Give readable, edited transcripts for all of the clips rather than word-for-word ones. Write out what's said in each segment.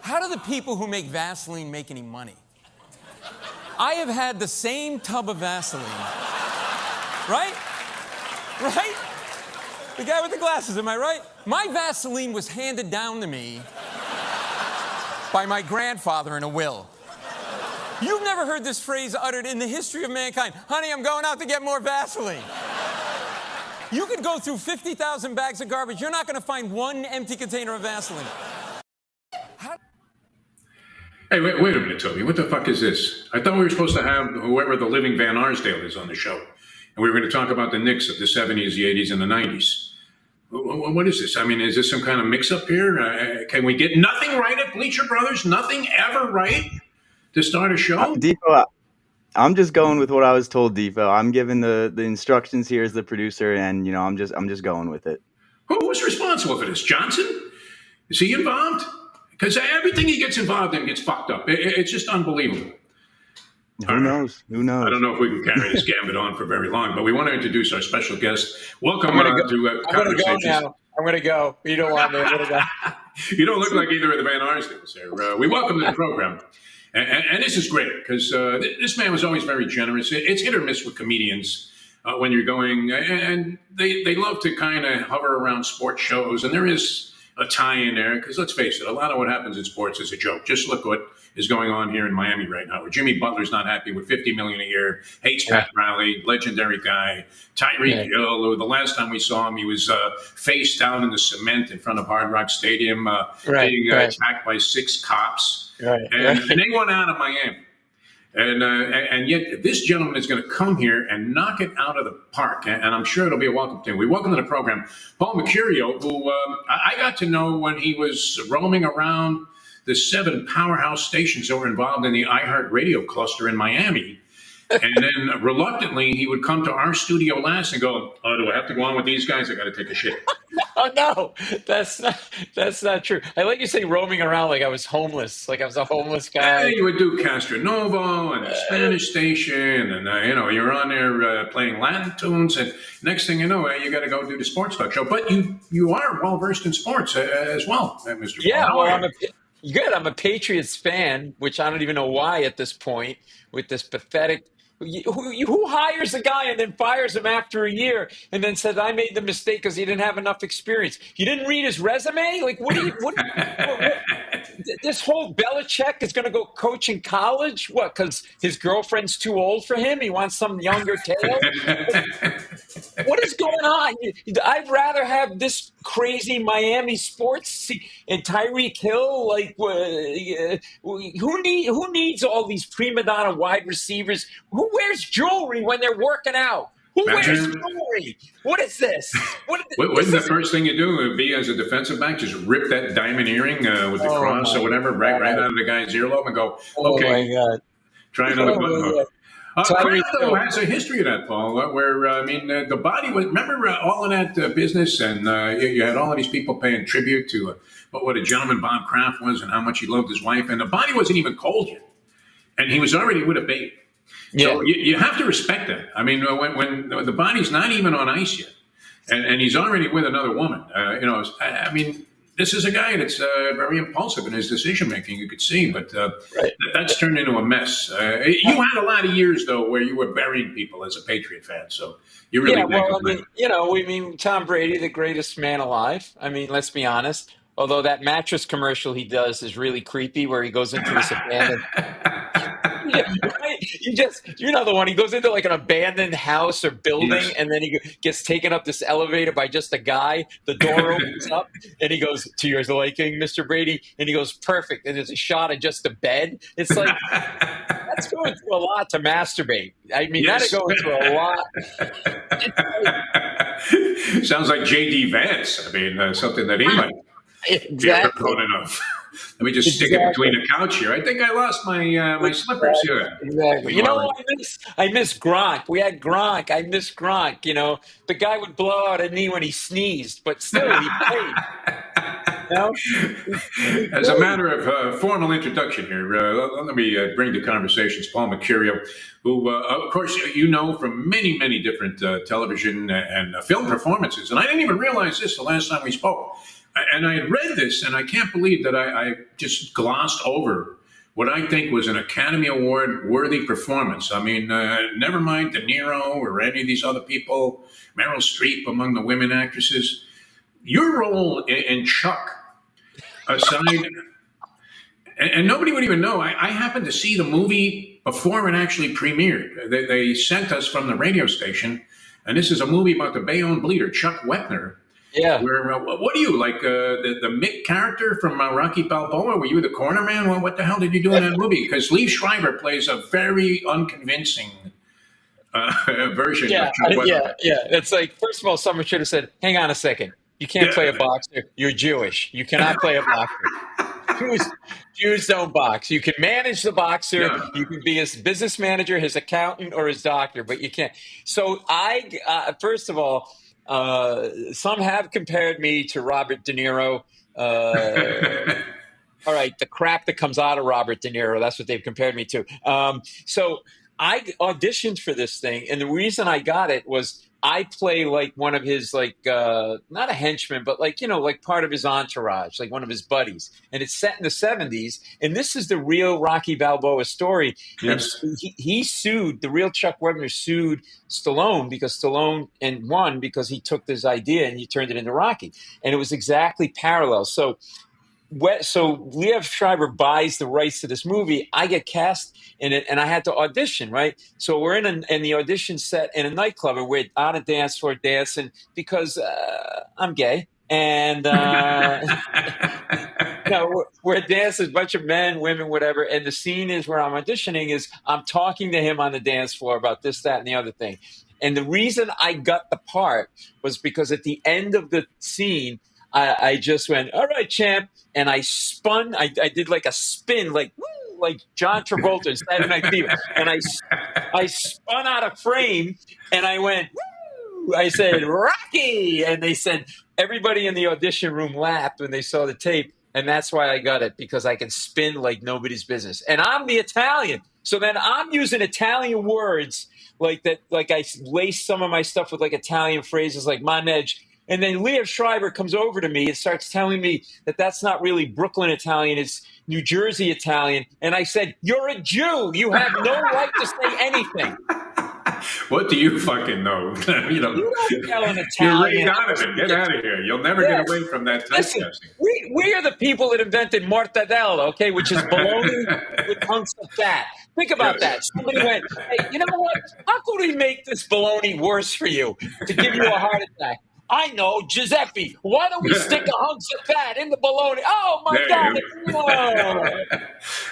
how do the people who make Vaseline make any money? I have had the same tub of Vaseline. Right? Right? The guy with the glasses, am I right? My Vaseline was handed down to me by my grandfather in a will. You've never heard this phrase uttered in the history of mankind. Honey, I'm going out to get more Vaseline. You could go through 50,000 bags of garbage. You're not going to find one empty container of Vaseline. Hey, wait a minute, Toby. What the fuck is this? I thought we were supposed to have whoever the living Van Arsdale is on the show. And we were going to talk about the Knicks of the 70s, the 80s, and the 90s. What is this? I mean, is this some kind of mix-up here? Can we get nothing right at Bleacher Brothers? Nothing ever right to start a show? Defo, I'm just going with what I was told, Defo. I'm giving the instructions here as the producer, and I'm just going with it. Who was responsible for this? Johnson? Is he involved? Because everything he gets involved in gets fucked up. It's just unbelievable. Who knows? Who knows? I don't know if we can carry this gambit on for very long, but we want to introduce our special guest. Welcome to I'm going to go now. I'm going to go. You don't want me. I'm going to go. You don't look like either of the Van Arsdales here. We welcome to the program. And this is great because this man was always very generous. It's hit or miss with comedians when you're going, and they love to kind of hover around sports shows, and there is a tie in there because let's face it, a lot of what happens in sports is a joke. Just look what is going on here in Miami right now, where Jimmy Butler's not happy with $50 million a year, hates Pat Riley, legendary guy, Tyreek Hill. Who the last time we saw him, he was face down in the cement in front of Hard Rock Stadium, being attacked by 6 cops, and they went out of Miami. And yet this gentleman is going to come here and knock it out of the park, and I'm sure it'll be a welcome to him. We welcome to the program Paul McCartney, who I got to know when he was roaming around the 7 powerhouse stations that were involved in the iHeartRadio cluster in Miami. And then reluctantly, he would come to our studio last and go, "Oh, do I have to go on with these guys? I got to take a shit." Oh no, that's not true. I let you say roaming around like I was homeless, like I was a homeless guy. Yeah, you would do Castronovo and the Spanish station, and you're on there playing Latin tunes, and next thing you know, you got to go do the sports talk show. But you are well versed in sports as well, Mr. Yeah, Paul. well, I'm a Patriots fan, which I don't even know why at this point with this pathetic. Who hires a guy and then fires him after a year and then says, I made the mistake because he didn't have enough experience? You didn't read his resume? Like, what this whole Belichick is going to go coach in college? What, because his girlfriend's too old for him? He wants some younger tail? What is going on? I'd rather have this crazy Miami sports and Tyreek Hill. Like, who needs all these prima donna wide receivers? Who wears jewelry when they're working out? Who wears jewelry? What is this? Wouldn't the first thing you do would be as a defensive back just rip that diamond earring with the cross or whatever right out of the guy's earlobe and go, okay, my God. Try another button hook. Kraft, though, has a history of that, Paul, where, the body was, remember all of that business, and you had all of these people paying tribute to what a gentleman Bob Kraft was and how much he loved his wife, and the body wasn't even cold yet, and he was already with a baby. So you have to respect that. I mean, when the body's not even on ice yet, and he's already with another woman, I mean, this is a guy that's very impulsive in his decision-making, you could see, but that's turned into a mess. You had a lot of years, though, where you were burying people as a Patriot fan, so you really I mean, Tom Brady, the greatest man alive. I mean, let's be honest. Although that mattress commercial he does is really creepy, where he goes into this abandoned... You know the one, he goes into like an abandoned house or building, and then he gets taken up this elevator by just a guy. The door opens up, and he goes, "To your liking, Mr. Brady," and he goes, "Perfect." And there's a shot of just the bed. It's like, that's going through a lot to masturbate. I mean, that's going through a lot. Sounds like J.D. Vance. I mean, something that he might be a proponent of. Let me just stick it between the couch here. I think I lost my slippers here. Exactly. You know, I miss Gronk. We had Gronk. I miss Gronk. You know, the guy would blow out a knee when he sneezed, but still he played. As a matter of formal introduction here, let me bring to conversations Paul McCartney, who, of course, you know from many, many different television and film performances. And I didn't even realize this the last time we spoke. And I had read this, and I can't believe that I just glossed over what I think was an Academy Award worthy performance. I mean, never mind De Niro or any of these other people, Meryl Streep among the women actresses. Your role in Chuck, aside, and nobody would even know. I happened to see the movie before it actually premiered. They sent us from the radio station, and this is a movie about the Bayonne Bleeder, Chuck Wepner. Yeah. Where, what are you, like the Mick character from Rocky Balboa? Were you the corner man? Well, what the hell did you do in that movie? Because Lee Schreiber plays a very unconvincing version of Chuck Wepner. Yeah. It's like, first of all, someone should have said, hang on a second. You can't play a boxer. You're Jewish. You cannot play a boxer. Jews don't box. You can manage the boxer. Yeah. You can be his business manager, his accountant, or his doctor, but you can't. So first of all, some have compared me to Robert De Niro. All right, the crap that comes out of Robert De Niro, that's what they've compared me to. So I auditioned for this thing, and the reason I got it was I play like one of his, like, not a henchman, but like, like part of his entourage, like one of his buddies. And it's set in the 70s. And this is the real Rocky Balboa story. Yes. And he sued, the real Chuck Wepner sued Stallone because Stallone won because he took this idea and he turned it into Rocky. And it was exactly parallel. So Liev Schreiber buys the rights to this movie. I get cast in it, and I had to audition, right? So we're in the audition set in a nightclub, and we're on a dance floor dancing because I'm gay. And we're dancing, a bunch of men, women, whatever. And the scene is where I'm auditioning is I'm talking to him on the dance floor about this, that, and the other thing. And the reason I got the part was because at the end of the scene, I just went, all right, champ. And I spun. I did like a spin, like woo, like John Travolta in Saturday Night Fever. And I spun out of frame and I went, woo. I said, Rocky. And they said, everybody in the audition room laughed when they saw the tape. And that's why I got it, because I can spin like nobody's business. And I'm the Italian. So then I'm using Italian words like that. Like I lace some of my stuff with like Italian phrases like manegge. And then Liev Schreiber comes over to me and starts telling me that that's not really Brooklyn Italian, it's New Jersey Italian. And I said, you're a Jew. You have no right to say anything. What do you fucking know? You don't tell an Italian. You're right out of it. Get out of here. You'll never get away from that typecasting. We are the people that invented mortadella, okay, which is bologna with hunks of fat. Think about that. Somebody went, hey, you know what? How could we make this bologna worse for you to give you a heart attack? I know, Giuseppe. Why don't we stick a hunks of fat in the bologna? Oh, my God. No.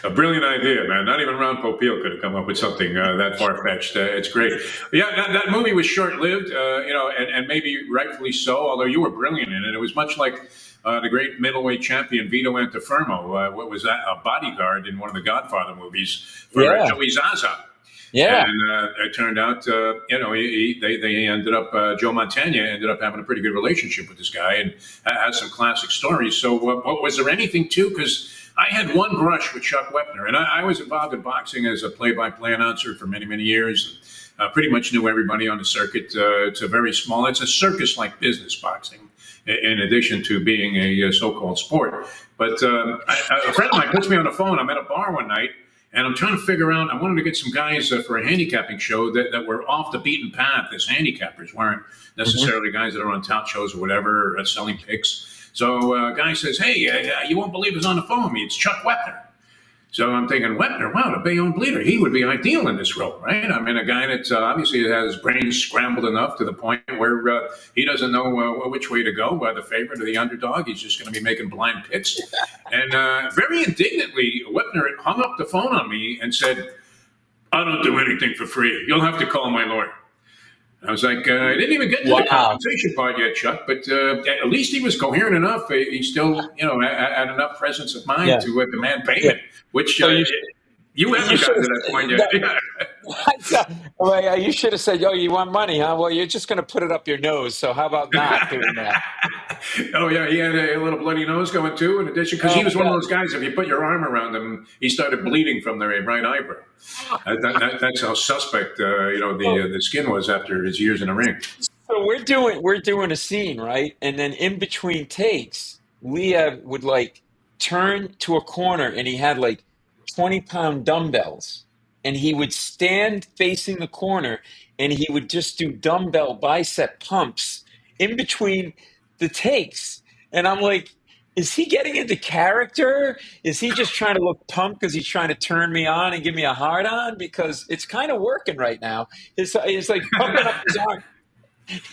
A brilliant idea, man. Not even Ron Popeil could have come up with something that far-fetched. It's great. Yeah, that movie was short-lived, and maybe rightfully so, although you were brilliant in it. It was much like the great middleweight champion Vito Antuofermo. What was that? A bodyguard in one of the Godfather movies for Joey Zaza. Yeah, and it turned out, they ended up. Joe Montana ended up having a pretty good relationship with this guy and has some classic stories. So, was there anything too? Because I had one brush with Chuck Wepner, and I was involved in boxing as a play-by-play announcer for many, many years. And, pretty much knew everybody on the circuit. It's a circus-like business, boxing, in addition to being a so-called sport. But a friend of mine puts me on the phone. I'm at a bar one night. And I'm trying to figure out, I wanted to get some guys for a handicapping show that were off the beaten path as handicappers, weren't necessarily guys that are on tout shows or whatever, selling picks. So a guy says, hey, you won't believe who's on the phone with me. It's Chuck Wepner. So I'm thinking, Wepner, wow, the Bayonne Bleeder. He would be ideal in this role, right? I mean, a guy that obviously has his brains scrambled enough to the point where he doesn't know which way to go, the favorite or the underdog. He's just going to be making blind picks. And very indignantly, Wepner hung up the phone on me and said, I don't do anything for free. You'll have to call my lawyer. I was like, I didn't even get to the compensation part yet, Chuck, but at least he was coherent enough. He still, had enough presence of mind to demand payment, which you haven't gotten to that point yet. You should have said, you want money, huh? Well, you're just going to put it up your nose, so how about not doing that? Oh, yeah, he had a little bloody nose going, too, in addition, because he was one of those guys, if you put your arm around him, he started bleeding from the right eyebrow. That's how suspect, the skin was after his years in the ring. So we're doing a scene, right? And then in between takes, Leah would like turn to a corner and he had like 20-pound dumbbells and he would stand facing the corner and he would just do dumbbell bicep pumps in between the takes. And I'm like, is he getting into character? Is he just trying to look pumped because he's trying to turn me on and give me a hard on? Because it's kind of working right now. He's like pumping up his arm.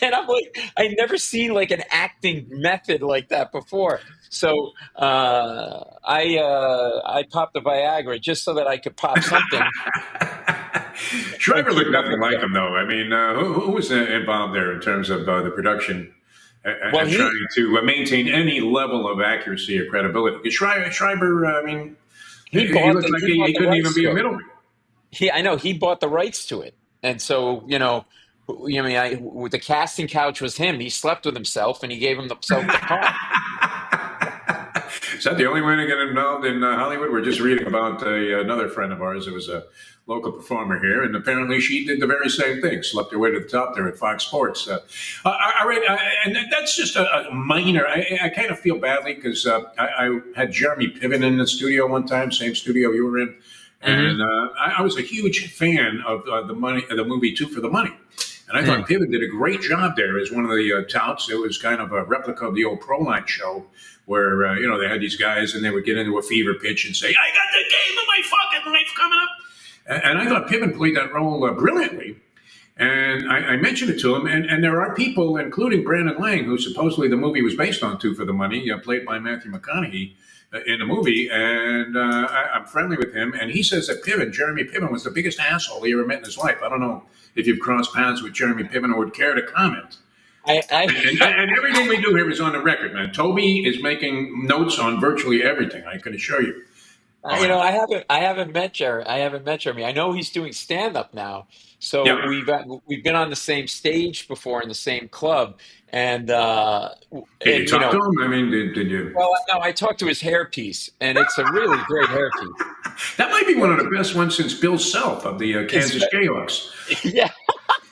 And I'm like, I never seen like an acting method like that before. So I popped the Viagra just so that I could pop something. Schreiber looked nothing like him, though. I mean, who was involved there in terms of the production and trying to maintain any level of accuracy or credibility? Because Schreiber, I mean, he looked like he couldn't even be a middleman. I know he bought the rights to it, and so the casting couch was him. He slept with himself, and he gave himself the part. Is that the only way to get involved in Hollywood? We're just reading about another friend of ours who was a local performer here, and apparently she did the very same thing, slept her way to the top there at Fox Sports. All right, and that's just a minor. I kind of feel badly because I had Jeremy Piven in the studio one time, same studio you were in, and I was a huge fan of the movie Two for the Money. And I thought Piven did a great job there as one of the touts. It was kind of a replica of the old Proline show where, they had these guys and they would get into a fever pitch and say, I got the game of my fucking life coming up. And I thought Piven played that role brilliantly. And I mentioned it to him. And there are people, including Brandon Lang, who supposedly the movie was based on Two for the Money, played by Matthew McConaughey in the movie. And I'm friendly with him. And he says that Jeremy Piven, was the biggest asshole he ever met in his life. I don't know if you've crossed paths with Jeremy Piven or would care to comment. And everything we do here is on the record, man. Toby is making notes on virtually everything, I can assure you. I haven't met Jeremy. I know he's doing stand up now. So we've been on the same stage before in the same club. And did you talk to him? I mean, did you? Well, no, I talked to his hairpiece, and it's a really great hairpiece. That might be one of the best ones since Bill Self of the Kansas Jayhawks. Yeah.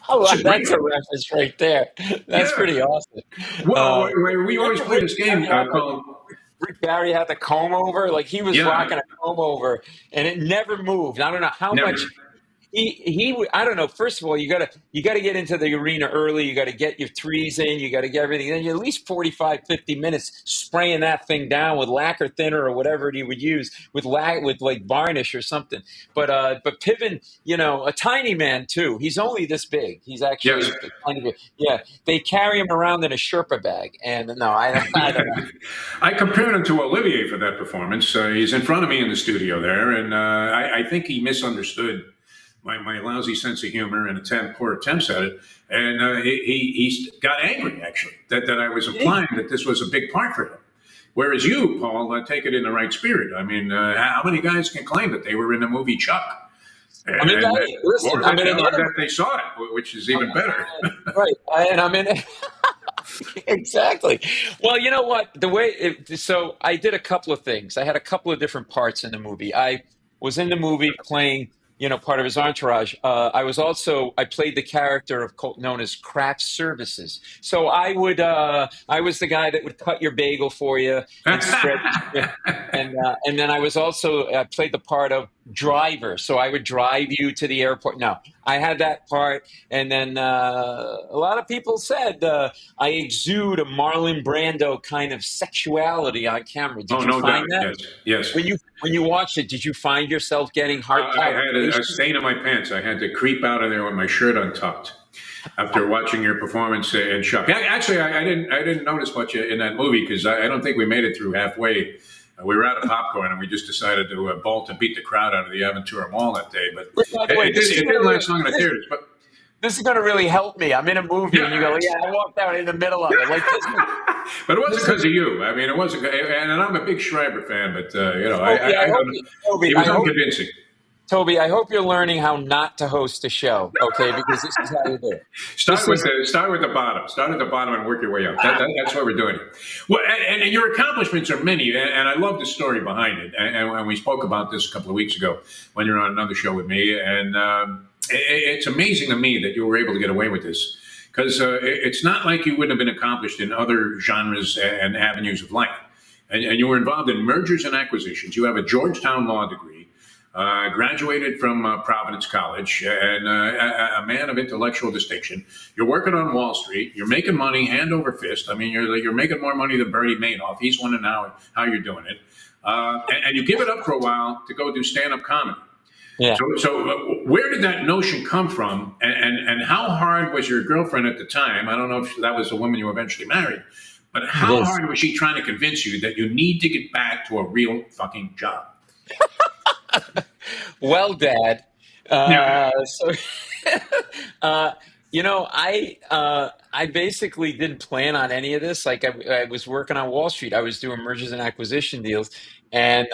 Oh, that's a reference right there. That's pretty awesome. Well, we always play this game called Rick Barry had the comb over. Like he was rocking a comb over, and it never moved. I don't know how much. I don't know. First of all, you gotta get into the arena early. You gotta get your threes in. You gotta get everything. Then you at least 45, 50 minutes spraying that thing down with lacquer thinner or whatever he would use with like varnish or something. But Piven, a tiny man too. He's only this big. He's actually a tiny bit. Yeah, they carry him around in a Sherpa bag. And no, I don't know. I compared him to Olivier for that performance. He's in front of me in the studio there, and I think he misunderstood my lousy sense of humor and poor attempts at it. And he got angry, actually, that I was implying that this was a big part for him. Whereas you, Paul, take it in the right spirit. I mean, how many guys can claim that they were in the movie Chuck? That they saw it, which is even better. Right. And I'm in it. Exactly. Well, you know what? So I did a couple of things. I had a couple of different parts in the movie. I was in the movie playing part of his entourage. I played the character known as craft services. So I was the guy that would cut your bagel for you and spread, and then I played the part of driver. So I would drive you to the airport. No, I had that part. And then a lot of people said I exude a Marlon Brando kind of sexuality on camera. Did you find that? Yes. When you watched it, did you find yourself getting hard? I had a stain on my pants. I had to creep out of there with my shirt untucked after watching your performance in Chuck. Actually, I didn't notice much in that movie because I don't think we made it through halfway. We were out of popcorn and we just decided to bolt and beat the crowd out of the Aventura Mall that day. But it didn't last long in the theaters. But this is going to really help me. I'm in a movie and you go, I walked out in the middle of it. Like this. But it wasn't because of you. I mean, it wasn't. And I'm a big Schreiber fan, but he was unconvincing. Toby, I hope you're learning how not to host a show, okay? Because this is how you do it. Start with the bottom. Start at the bottom and work your way up. That's what we're doing. Well, and your accomplishments are many, and I love the story behind it. And we spoke about this a couple of weeks ago when you were on another show with me. And it's amazing to me that you were able to get away with this. Because it's not like you wouldn't have been accomplished in other genres and avenues of life. and you were involved in mergers and acquisitions. You have a Georgetown law degree, graduated from Providence College, and a man of intellectual distinction. You're working on Wall Street. You're making money hand over fist. I mean, you're making more money than Bernie Madoff. He's wondering how you're doing it. And you give it up for a while to go do stand-up comedy. Yeah. So where did that notion come from, and how hard was your girlfriend at the time? I don't know if that was the woman you eventually married, but how hard was she trying to convince you that you need to get back to a real fucking job? Well, Dad. So, I basically didn't plan on any of this. Like I was working on Wall Street. I was doing mergers and acquisition deals, and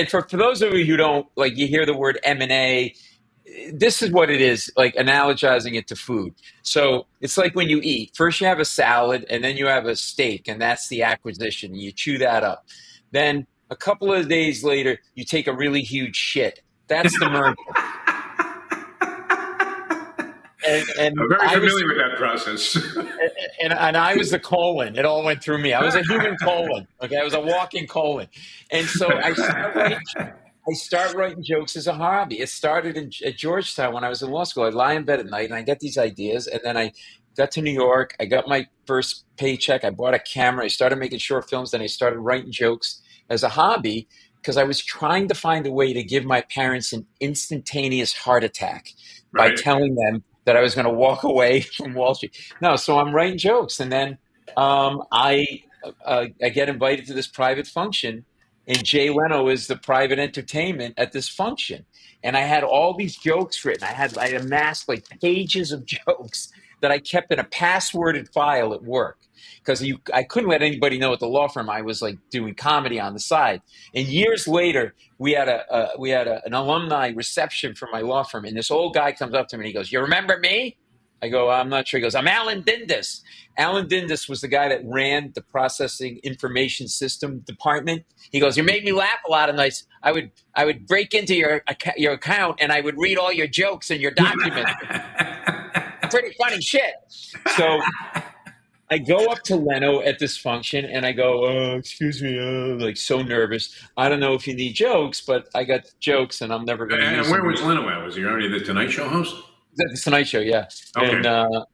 for those of you who don't like, you hear the word M&A. This is what it is, like analogizing it to food. So it's like when you eat. First you have a salad, and then you have a steak, and that's the acquisition. You chew that up. Then a couple of days later, you take a really huge shit. That's the merger. And I'm very familiar with that process. and I was the colon. It all went through me. I was a human colon. Okay, I was a walking colon. And so I start writing jokes as a hobby. It started at Georgetown when I was in law school. I'd lie in bed at night, and I get these ideas. And then I got to New York. I got my first paycheck. I bought a camera. I started making short films. Then I started writing jokes as a hobby because I was trying to find a way to give my parents an instantaneous heart attack by telling them that I was going to walk away from Wall Street. No, so I'm writing jokes. And then I get invited to this private function, and Jay Leno is the private entertainment at this function. And I had all these jokes written. I amassed like pages of jokes that I kept in a passworded file at work because I couldn't let anybody know at the law firm I was like doing comedy on the side. And years later, we had an alumni reception for my law firm, and this old guy comes up to me and he goes, "You remember me?" I go, "I'm not sure." He goes, "I'm Alan Dindis." Alan Dindis was the guy that ran the processing information system department. He goes, "You made me laugh a lot of nights. I would break into your account and I would read all your jokes and your documents. Pretty funny shit." So I go up to Leno at this function and I go, "Excuse me," like so nervous. "I don't know if you need jokes, but I got jokes and I'm never going to use them." And where was Leno at? Was he already the Tonight Show host? The Tonight Show, yeah. Okay.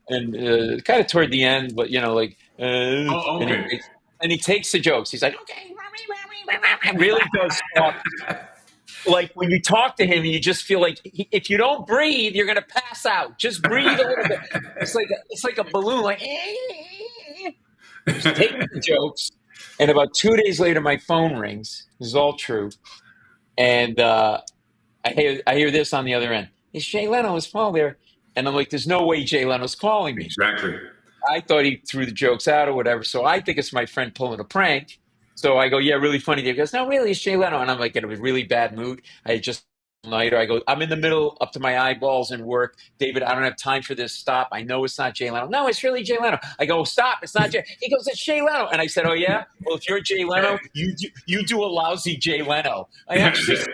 And kind of toward the end, but okay. And he takes the jokes. He's like, "Okay," really does talk. Like when you talk to him, you just feel like if you don't breathe, you're gonna pass out. Just breathe a little bit. It's like a balloon. Like just taking the jokes. And about 2 days later, my phone rings. This is all true. And I hear this on the other end. "Is Jay Leno? Is Paul there?" And I'm like, "There's no way Jay Leno's calling me." Exactly. I thought he threw the jokes out or whatever. So I think it's my friend pulling a prank. So I go, "Yeah, really funny." He goes, "No, really, it's Jay Leno." And I'm like in a really bad mood. I just night, or I go, "I'm in the middle, up to my eyeballs in work. David, I don't have time for this. Stop. I know it's not Jay Leno." "No, it's really Jay Leno." I go, "Stop, it's not Jay." He goes, "It's Jay Leno." And I said, "Oh yeah? Well, if you're Jay Leno, you do a lousy Jay Leno." I actually said,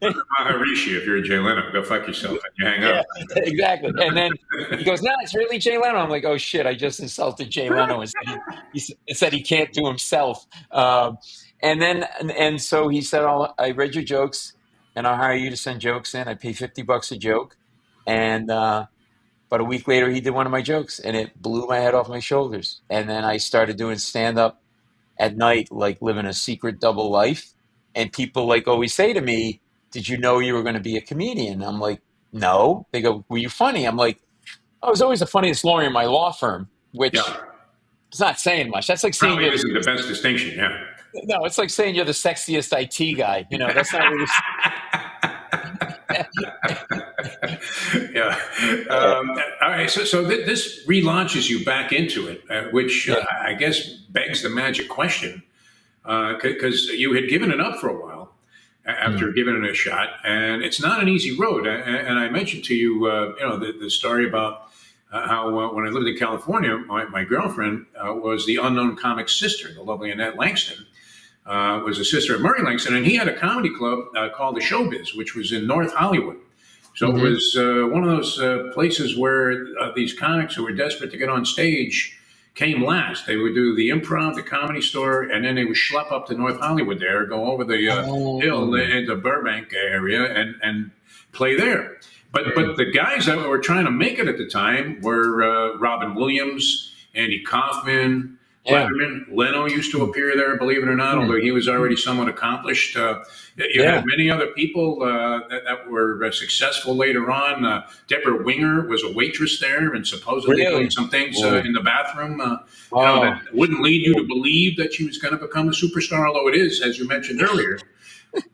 Maharishi, if you're Jay Leno, go fuck yourself and you hang up. Exactly. And then he goes, "No, it's really Jay Leno." I'm like, "Oh shit, I just insulted Jay Leno and said he can't do himself." And so he said, "I read your jokes and I'll hire you to send jokes in. I pay $50 a joke." And about a week later, he did one of my jokes and it blew my head off my shoulders. And then I started doing stand-up at night, like living a secret double life. And people like always say to me, "Did you know you were going to be a comedian?" I'm like, "No." They go, "Were you funny?" I'm like, "I was always the funniest lawyer in my law firm," which is not saying much. That's like saying probably isn't the best distinction, yeah. No, it's like saying you're the sexiest IT guy. You know, that's not really. Yeah. All right. So this relaunches you back into it, which I guess begs the magic question, because you had given it up for a while after giving it a shot, and it's not an easy road. And I mentioned to you, the story about how when I lived in California, my girlfriend was the unknown comic's sister, the lovely Annette Langston. Was a sister of Murray Langston, and he had a comedy club called the Showbiz, which was in North Hollywood. So it was one of those places where these comics who were desperate to get on stage came last. They would do the Improv, the Comedy Store, and then they would schlep up to North Hollywood there, go over the hill into Burbank area, and play there. But the guys that were trying to make it at the time were Robin Williams, Andy Kaufman, Letterman. Leno used to appear there, believe it or not, although he was already somewhat accomplished. You had many other people that were successful later on. Deborah Winger was a waitress there and supposedly doing some things in the bathroom that wouldn't lead you to believe that she was going to become a superstar, although it is, as you mentioned earlier,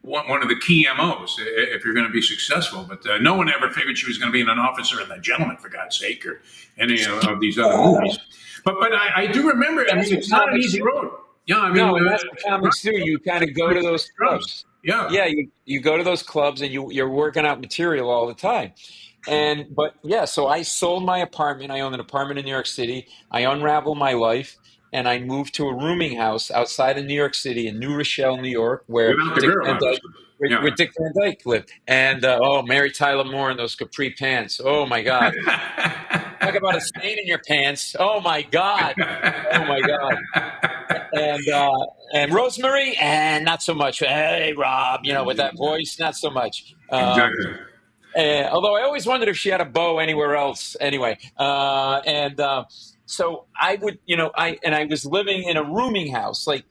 one of the key MOs if you're going to be successful. But no one ever figured she was going to be an officer and a gentleman, for God's sake, or any of these other movies. But I do remember. I mean, it's not an easy road. Yeah, I mean, that's what comics do. You kind of go to those clubs. Yeah. You go to those clubs and you're working out material all the time. So I sold my apartment. I owned an apartment in New York City. I unraveled my life, and I moved to a rooming house outside of New York City in New Rochelle, New York, where Dick Van Dyke lived. And Mary Tyler Moore in those capri pants. Oh my God. Talk about a stain in your pants. Oh my God. And Rosemary, and not so much. Hey, Rob, with that voice, not so much. Exactly. Although I always wondered if she had a beau anywhere else. Anyway, so I would, I was living in a rooming house. Like,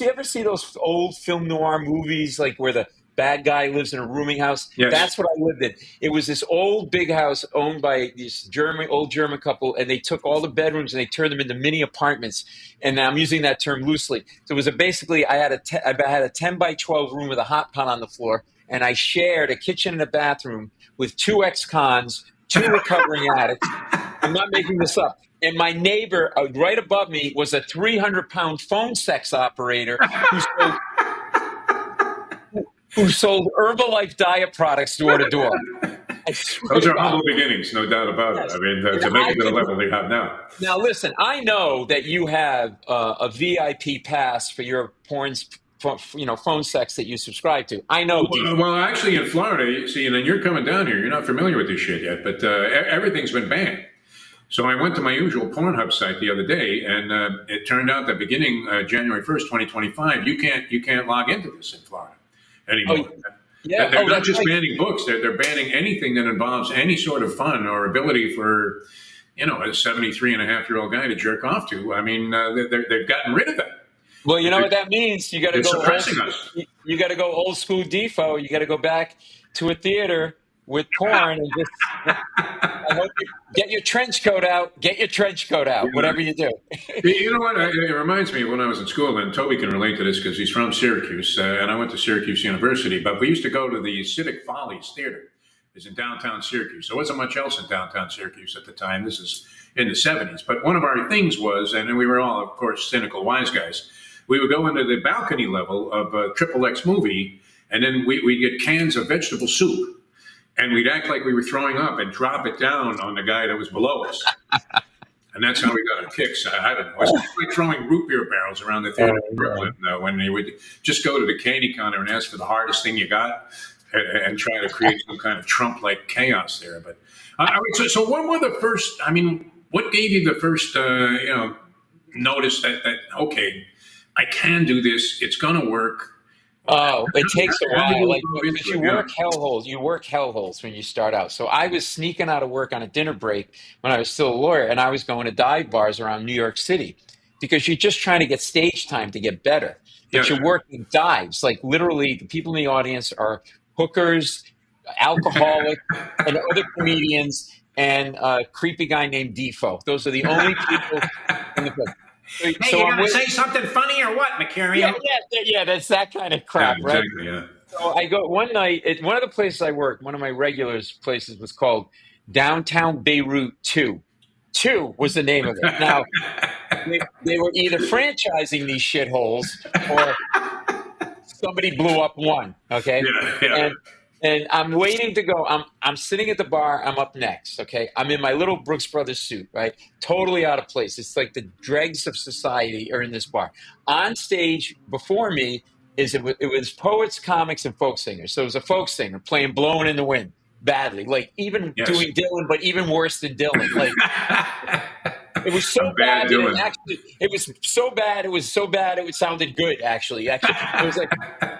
ever see those old film noir movies, like where the bad guy lives in a rooming house? Yes. That's what I lived in. It was this old big house owned by this old German couple, and they took all the bedrooms and they turned them into mini apartments. And I'm using that term loosely. So it was basically I had a 10 by 12 room with a hot pot on the floor, and I shared a kitchen and a bathroom with 2 ex-cons, 2 recovering addicts. I'm not making this up. And my neighbor right above me was a 300-pound phone sex operator who sold Herbalife diet products door to door. Those are humble beginnings, no doubt about it. I mean, to make it to the level they have now. Now, listen, I know that you have a VIP pass for your phone sex that you subscribe to. I know. Well, actually, in Florida, you see, and then you're coming down here. You're not familiar with this shit yet, but everything's been banned. So I went to my usual Pornhub site the other day, and it turned out that beginning January 1st, 2025, you can't log into this in Florida anymore. They're not just banning books; they're banning anything that involves any sort of fun or ability for, a 73-and-a-half-year-old guy to jerk off to. I mean, they've gotten rid of that. Well, you know what that means. You got to go. Suppressing us. You got to go old school Defoe. You got to go back to a theater with porn and just get your trench coat out. Get your trench coat out. Whatever you do. You know what? It reminds me of when I was in school, and Toby can relate to this because he's from Syracuse, and I went to Syracuse University. But we used to go to the Civic Follies Theater. It's in downtown Syracuse. There wasn't much else in downtown Syracuse at the time. This is in the 70s. But one of our things was, and we were all, of course, cynical wise guys, we would go into the balcony level of a XXX movie, and then we'd get cans of vegetable soup. And we'd act like we were throwing up and drop it down on the guy that was below us. And that's how we got our kicks. I don't know. It's like throwing root beer barrels around the theater in Brooklyn when they would just go to the candy counter and ask for the hardest thing you got and try to create some kind of Trump-like chaos there. But so when were the first, what gave you the first, notice that, okay, I can do this. It's going to work. Oh, it takes a while. Like, you work hellholes when you start out. So I was sneaking out of work on a dinner break when I was still a lawyer, and I was going to dive bars around New York City because you're just trying to get stage time to get better. But you're working dives. Like, literally, the people in the audience are hookers, alcoholics, and other comedians, and a creepy guy named Defoe. Those are the only people in the place. Hey, you gonna say something funny or what, Mecurio? Yeah, that's that kind of crap, right? Exactly, yeah. So I go one night at one of the places I worked. One of my regulars places was called Downtown Beirut 2. 2 was the name of it. Now they were either franchising these shitholes or somebody blew up one. Okay, yeah. And I'm waiting to go. I'm sitting at the bar. I'm up next. Okay. I'm in my little Brooks Brothers suit, right? Totally out of place. It's like the dregs of society are in this bar. On stage before me it was poets, comics, and folk singers. So it was a folk singer playing "Blowing in the Wind" badly, like even doing Dylan, but even worse than Dylan. Like It was so I'm bad bad that doing. it was so bad. It was so bad. It sounded good. Actually, it was like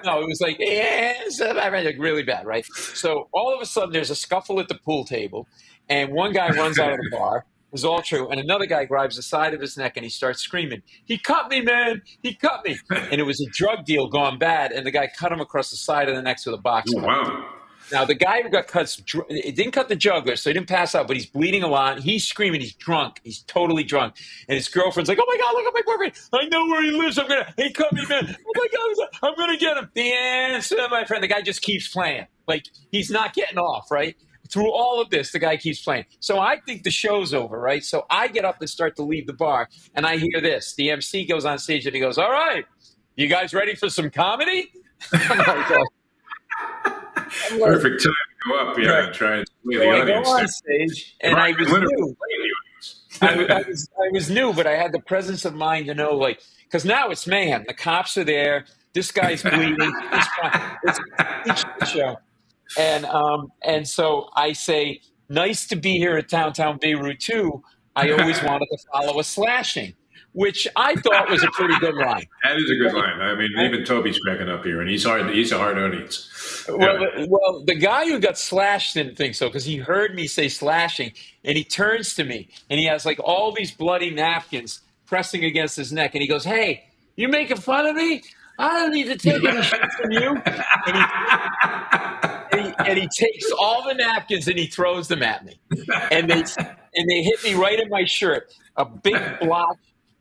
no. It was like like really bad, right? So all of a sudden, there's a scuffle at the pool table, and one guy runs out of the bar. It was all true, and another guy grabs the side of his neck and he starts screaming, "He cut me, man! He cut me!" And it was a drug deal gone bad, and the guy cut him across the side of the neck with a box Oh, cutter. wow. Now, the guy who got cut, it didn't cut the jugular, so he didn't pass out, but he's bleeding a lot. He's screaming. He's drunk. He's totally drunk. And his girlfriend's like, "Oh, my God, look at my boyfriend. I know where he lives. He cut me, man. Oh, my God, I'm going to get him." The answer, my friend, the guy just keeps playing. Like, he's not getting off, right? Through all of this, the guy keeps playing. So I think the show's over, right? So I get up and start to leave the bar, and I hear this. The MC goes on stage, and he goes, "All right, you guys ready for some comedy?" I'm like, Perfect time to go up, Right. and try and sway So the I go audience. on there. stage, and Right, I was literally new. sway the audience. I was new, but I had the presence of mind to know, like, because now it's mayhem. The cops are there. This guy's bleeding. It's a shit show, and so I say, "Nice to be here at Downtown Beirut too. I always wanted to follow a slashing," which I thought was a pretty good line. That is a good line. I mean, even Toby's cracking up here, and he's a hard audience. Well, the guy who got slashed didn't think so because he heard me say slashing, and he turns to me, and he has like all these bloody napkins pressing against his neck, and he goes, "Hey, you making fun of me? I don't need to take any shit from you." And he takes all the napkins and he throws them at me, and they hit me right in my shirt. A big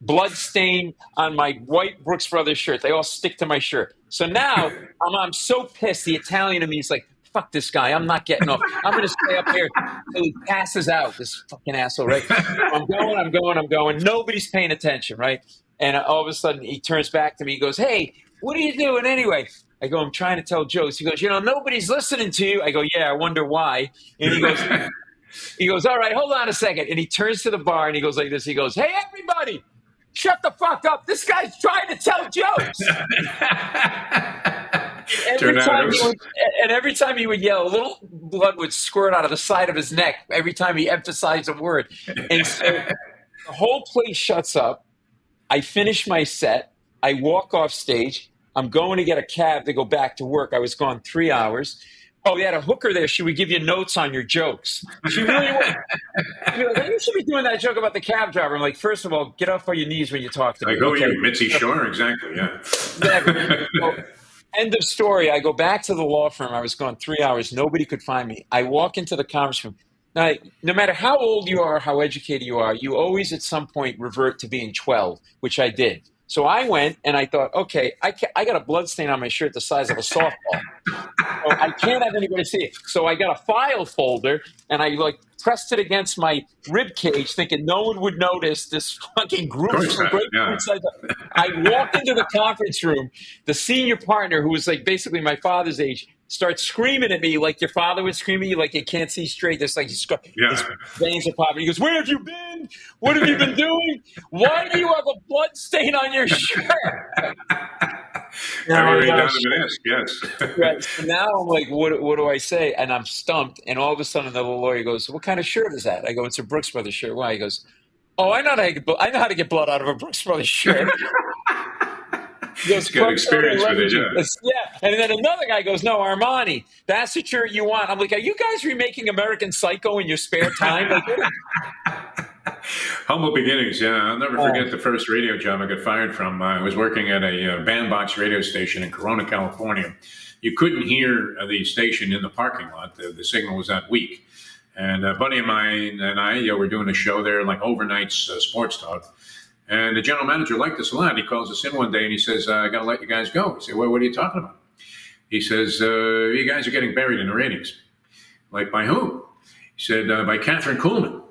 blood stain on my white Brooks Brothers shirt. They all stick to my shirt. So now I'm so pissed. The Italian in me is like, "Fuck this guy. I'm not getting off. I'm going to stay up here until he passes out, this fucking asshole," right? I'm going. Nobody's paying attention, right? And all of a sudden he turns back to me. He goes, "Hey, what are you doing anyway?" I go, "I'm trying to tell jokes." He goes, "Nobody's listening to you." I go, "Yeah, I wonder why." And he goes, "All right, hold on a second." And he turns to the bar and he goes like this. He goes, "Hey, everybody, shut the fuck up. This guy's trying to tell jokes." Every time he would yell, a little blood would squirt out of the side of his neck every time he emphasized a word. And so the whole place shuts up. I finish my set. I walk off stage. I'm going to get a cab to go back to work. I was gone 3 hours. Oh, they had a hooker there. She would give you notes on your jokes. She really would. She'd be like, "You should be doing that joke about the cab driver." I'm like, "First of all, get off on your knees when you talk to me." Like, who are you, Mitzi Shore? Exactly, yeah. Well, end of story. I go back to the law firm. I was gone 3 hours. Nobody could find me. I walk into the conference room. Now, no matter how old you are, how educated you are, you always at some point revert to being 12, which I did. So I went and I thought, okay, I got a blood stain on my shirt the size of a softball. So I can't have anybody see it. So I got a file folder and I like pressed it against my rib cage, thinking no one would notice this fucking group. I walked into the conference room. The senior partner, who was like basically my father's age, starts screaming at me like your father would scream at you, like you can't see straight. There's like his veins are popping. He goes, "Where have you been? What have you been doing? Why do you have a blood stain on your shirt?" Very dominant-esque, yes. Right. So now I'm like, what do I say? And I'm stumped. And all of a sudden, the lawyer goes, "What kind of shirt is that?" I go, "It's a Brooks Brothers shirt." Why? He goes, "Oh, I know how to get blood out of a Brooks Brothers shirt." He's got experience with it, yeah. Yeah. And then another guy goes, "No, Armani, that's the shirt you want." I'm like, "Are you guys remaking American Psycho in your spare time?" Humble beginnings, yeah. I'll never forget the first radio job I got fired from. I was working at a bandbox radio station in Corona, California. You couldn't hear the station in the parking lot. The signal was that weak. And a buddy of mine and I were doing a show there, like overnight sports talk. And the general manager liked us a lot. He calls us in one day and he says, "I got to let you guys go." We say, "Well, what are you talking about?" He says, "You guys are getting buried in the ratings." Like, "By whom?" He said, "By Catherine Kuhlman."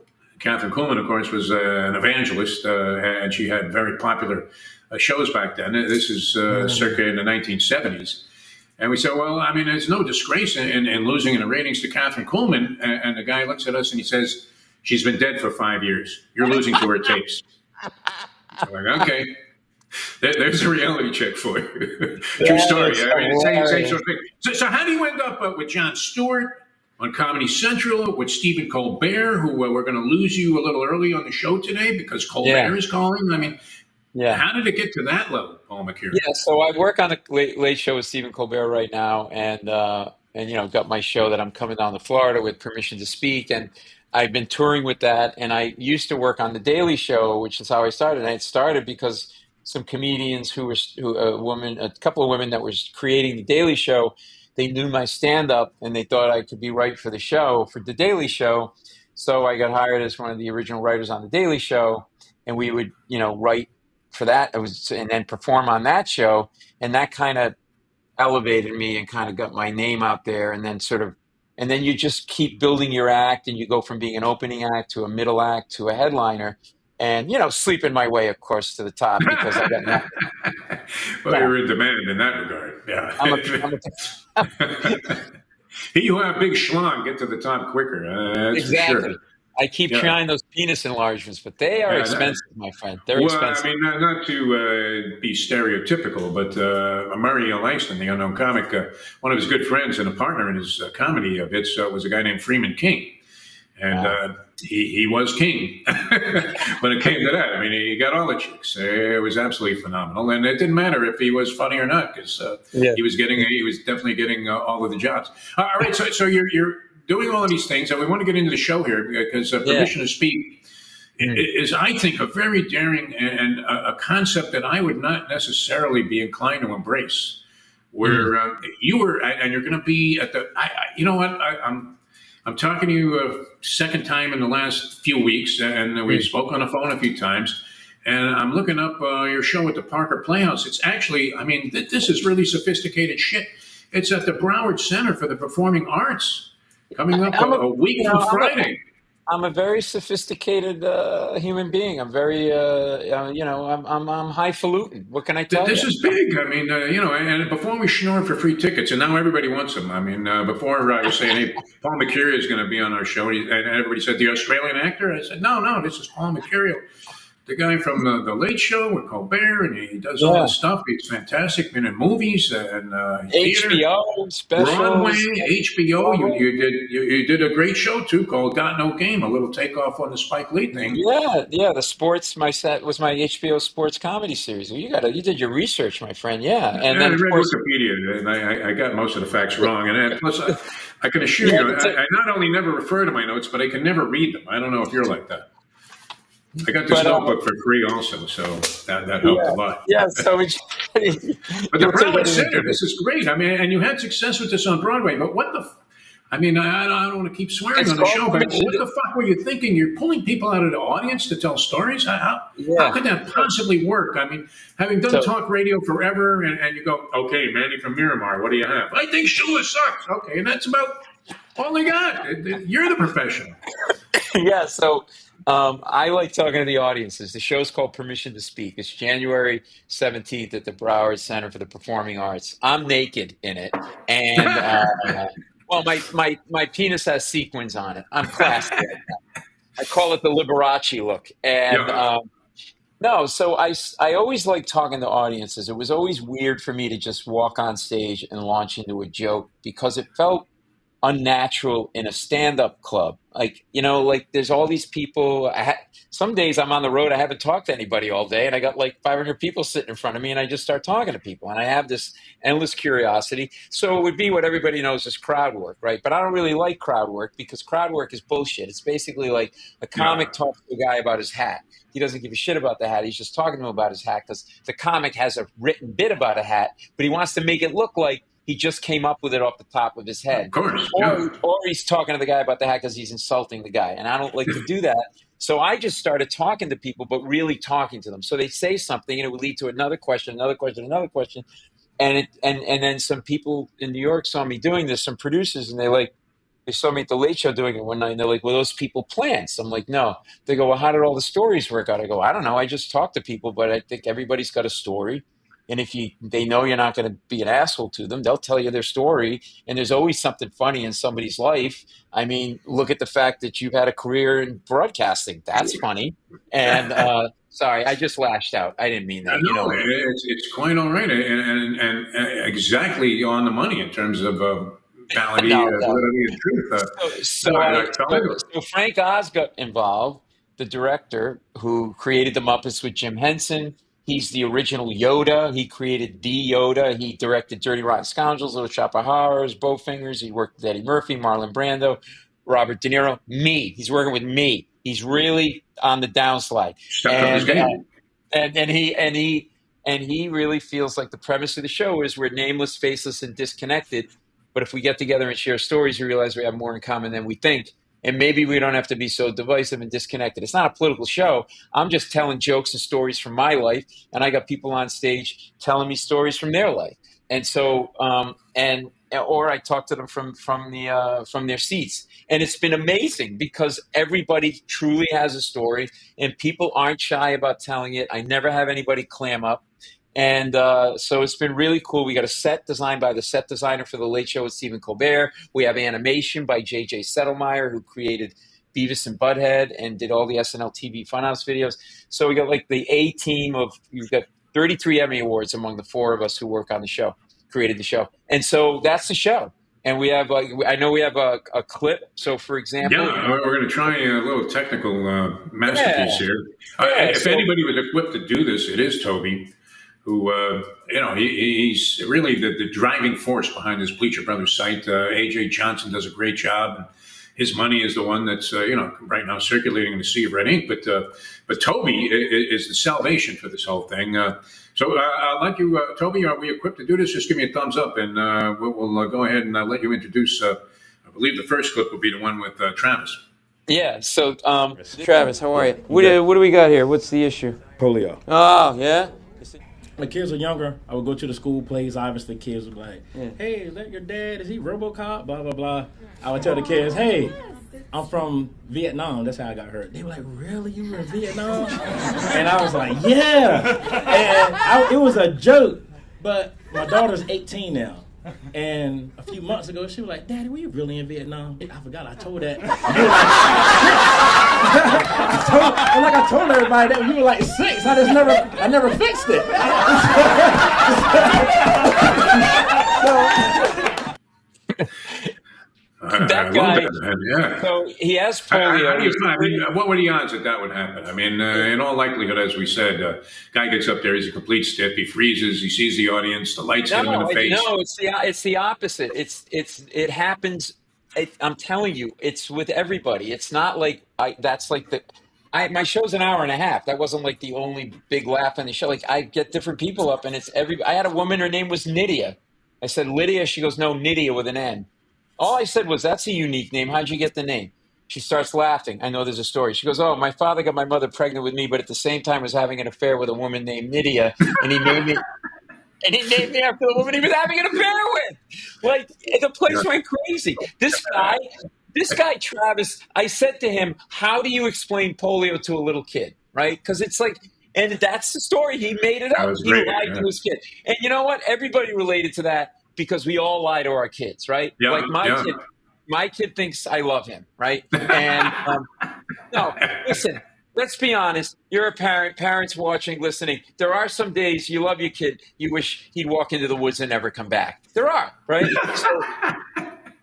Catherine Kuhlman, of course, was an evangelist, and she had very popular shows back then. This is circa in the 1970s. And we said, "Well, I mean, there's no disgrace in losing in the ratings to Catherine Kuhlman." And the guy looks at us and he says, "She's been dead for 5 years. You're losing to her tapes." I'm like, okay. There's a reality check for you. True story. I mean, same sort of thing. So how do you end up with Jon Stewart, on Comedy Central with Stephen Colbert, who we're going to lose you a little early on the show today because Colbert is calling. I mean, how did it get to that level, Paul McCartney? Yeah, so I work on the late Show with Stephen Colbert right now, and got my show that I'm coming down to Florida with permission to speak, and I've been touring with that. And I used to work on the Daily Show, which is how I started. And it started because some comedians a couple of women that was creating the Daily Show, they knew my stand-up, and they thought I could be right for the show, for the Daily Show. So I got hired as one of the original writers on the Daily Show, and we would, write for that, and then perform on that show, and that kind of elevated me and kind of got my name out there, and then you just keep building your act, and you go from being an opening act to a middle act to a headliner, and sleeping my way, of course, to the top because I got nothing. Well, you're in demand in that regard. Yeah. He who have big schlong get to the top quicker. That's exactly. For sure. I keep trying those penis enlargements, but they are expensive, my friend. They're expensive. I mean, not to be stereotypical, but Murray Langston, the unknown comic, one of his good friends and a partner in his comedy bits was a guy named Freeman King. And he was king when it came to that. I mean, he got all the chicks. It was absolutely phenomenal. And it didn't matter if he was funny or not because he was definitely getting all of the jobs. All right, so you're doing all of these things, and we want to get into the show here because permission to speak is, I think, a very daring and a concept that I would not necessarily be inclined to embrace. Where you were, and you're going to be at the. You know what? I'm talking to you a second time in the last few weeks, and we spoke on the phone a few times. And I'm looking up your show at the Parker Playhouse. It's actually, I mean, this is really sophisticated shit. It's at the Broward Center for the Performing Arts. Coming up a week from Friday. I'm a very sophisticated human being. I'm very, I'm highfalutin. What can I tell you? This is big. I mean, and before we schnorred for free tickets, and now everybody wants them. I mean, before I was saying, hey, Paul Mecurio is going to be on our show, and everybody said, the Australian actor? I said, no, this is Paul Mecurio. The guy from the Late Show with Colbert, and he does all this stuff. He's fantastic. Been in movies and theater, HBO specials, Broadway, HBO. You did a great show too called "Got No Game," a little takeoff on the Spike Lee thing. Yeah. The sports. My set was my HBO sports comedy series. You did your research, my friend. Yeah, and then I read Wikipedia, and I got most of the facts wrong. And plus, I can assure you, I not only never refer to my notes, but I can never read them. I don't know if you're like that. I got this notebook for free also, so that helped a lot. Yeah, so but the Broadway Center, this is great. I mean, and you had success with this on Broadway, but what the I mean, I don't want to keep swearing on the show, but what the fuck were you thinking? You're pulling people out of the audience to tell stories? How could that possibly work? I mean, having done talk radio forever, and you go, okay, Manny from Miramar, what do you have? I think Shula sucks. Okay, and that's about all I got. You're the professional. Yeah, so I like talking to the audiences. The show's called Permission to Speak. It's January 17th at the Broward Center for the Performing Arts. I'm naked in it, and well, my penis has sequins on it. I'm classy. I call it the Liberace look. And no, so I always like talking to audiences. It was always weird for me to just walk on stage and launch into a joke because it felt unnatural in a stand-up club. Like, there's all these people. Some days I'm on the road, I haven't talked to anybody all day, and I got like 500 people sitting in front of me, and I just start talking to people, and I have this endless curiosity. So it would be what everybody knows as crowd work, right? But I don't really like crowd work because crowd work is bullshit. It's basically like a comic talks to a guy about his hat. He doesn't give a shit about the hat. He's just talking to him about his hat because the comic has a written bit about a hat, but he wants to make it look like he just came up with it off the top of his head. Of course. Or he's talking to the guy about the hat because he's insulting the guy. And I don't like to do that. So I just started talking to people, but really talking to them. So they say something, and it would lead to another question, another question, another question. And then some people in New York saw me doing this, some producers, and they saw me at the Late Show doing it one night, and they're like, well, those people plants. I'm like, no. They go, well, how did all the stories work out? I go, I don't know. I just talk to people, but I think everybody's got a story. And if they know you're not going to be an asshole to them, they'll tell you their story. And there's always something funny in somebody's life. I mean, look at the fact that you've had a career in broadcasting. That's funny. And sorry, I just lashed out. I didn't mean that. No, it's quite all right, and exactly on the money in terms of Validity, No, validity and truth. So Frank Oz got involved, the director who created the Muppets with Jim Henson. He's the original Yoda. He created the Yoda. He directed Dirty Rotten Scoundrels, Little Shop of Horrors, Bowfingers. He worked with Eddie Murphy, Marlon Brando, Robert De Niro. Me. He's working with me. He's really on the downslide. Stepped up his game. And he really feels like the premise of the show is we're nameless, faceless, and disconnected. But if we get together and share stories, we realize we have more in common than we think. And maybe we don't have to be so divisive and disconnected. It's not a political show. I'm just telling jokes and stories from my life. And I got people on stage telling me stories from their life. And so, or I talk to them from their seats. And it's been amazing because everybody truly has a story and people aren't shy about telling it. I never have anybody clam up. And so it's been really cool. We got a set designed by the set designer for The Late Show with Stephen Colbert. We have animation by J.J. Settlemeyer, who created Beavis and Butthead and did all the SNL TV Funhouse videos. So we got like the A team we've got 33 Emmy Awards among the four of us who work on the show, created the show. And so that's the show. And we have, I know we have a clip. So, for example. Yeah, we're going to try a little technical masterpiece here. If anybody was equipped to do this, it is Toby, who, he's really the driving force behind this Bleacher Brothers site. A.J. Johnson does a great job. And his money is the one that's, right now circulating in the sea of red ink. But Toby is the salvation for this whole thing. So I'll let you, Toby, are we equipped to do this? Just give me a thumbs up and we'll go ahead and let you introduce, I believe the first clip will be the one with Travis. Yeah, so Travis, how are you? What do we got here? What's the issue? Polio. Oh, yeah? When kids were younger, I would go to the school plays. Obviously, kids would be like, hey, is that your dad? Is he RoboCop? Blah, blah, blah. I would tell the kids, hey, I'm from Vietnam. That's how I got hurt. They were like, really? You were in Vietnam? And I was like, yeah. And it was a joke. But my daughter's 18 now. And a few months ago, she was like, Daddy, were you really in Vietnam? I forgot I told that. I told everybody that when you were like 6. I never fixed it. that guy, so he has polio. What were the odds that would happen? I mean, in all likelihood, as we said, guy gets up there, he's a complete stiff. He freezes. He sees the audience. The lights hit him in the face. No, it's the opposite. It happens. I'm telling you, it's with everybody. It's not like my show's an hour and a half. That wasn't like the only big laugh on the show. Like I get different people up, and I had a woman. Her name was Nydia. I said Lydia. She goes, no, Nydia with an N. All I said was, that's a unique name. How'd you get the name? She starts laughing. I know there's a story. She goes, oh, my father got my mother pregnant with me, but at the same time was having an affair with a woman named Nydia, and he named me after the woman he was having an affair with. Like, the place went crazy. This guy, Travis, I said to him, how do you explain polio to a little kid, right? Because it's like, and that's the story. He made it up. He lied to his kid. And you know what? Everybody related to that. Because we all lie to our kids, right? Yeah, like my kid thinks I love him, right? And no, listen, let's be honest. You're a parent, parents watching, listening. There are some days you love your kid. You wish he'd walk into the woods and never come back. There are, right? So,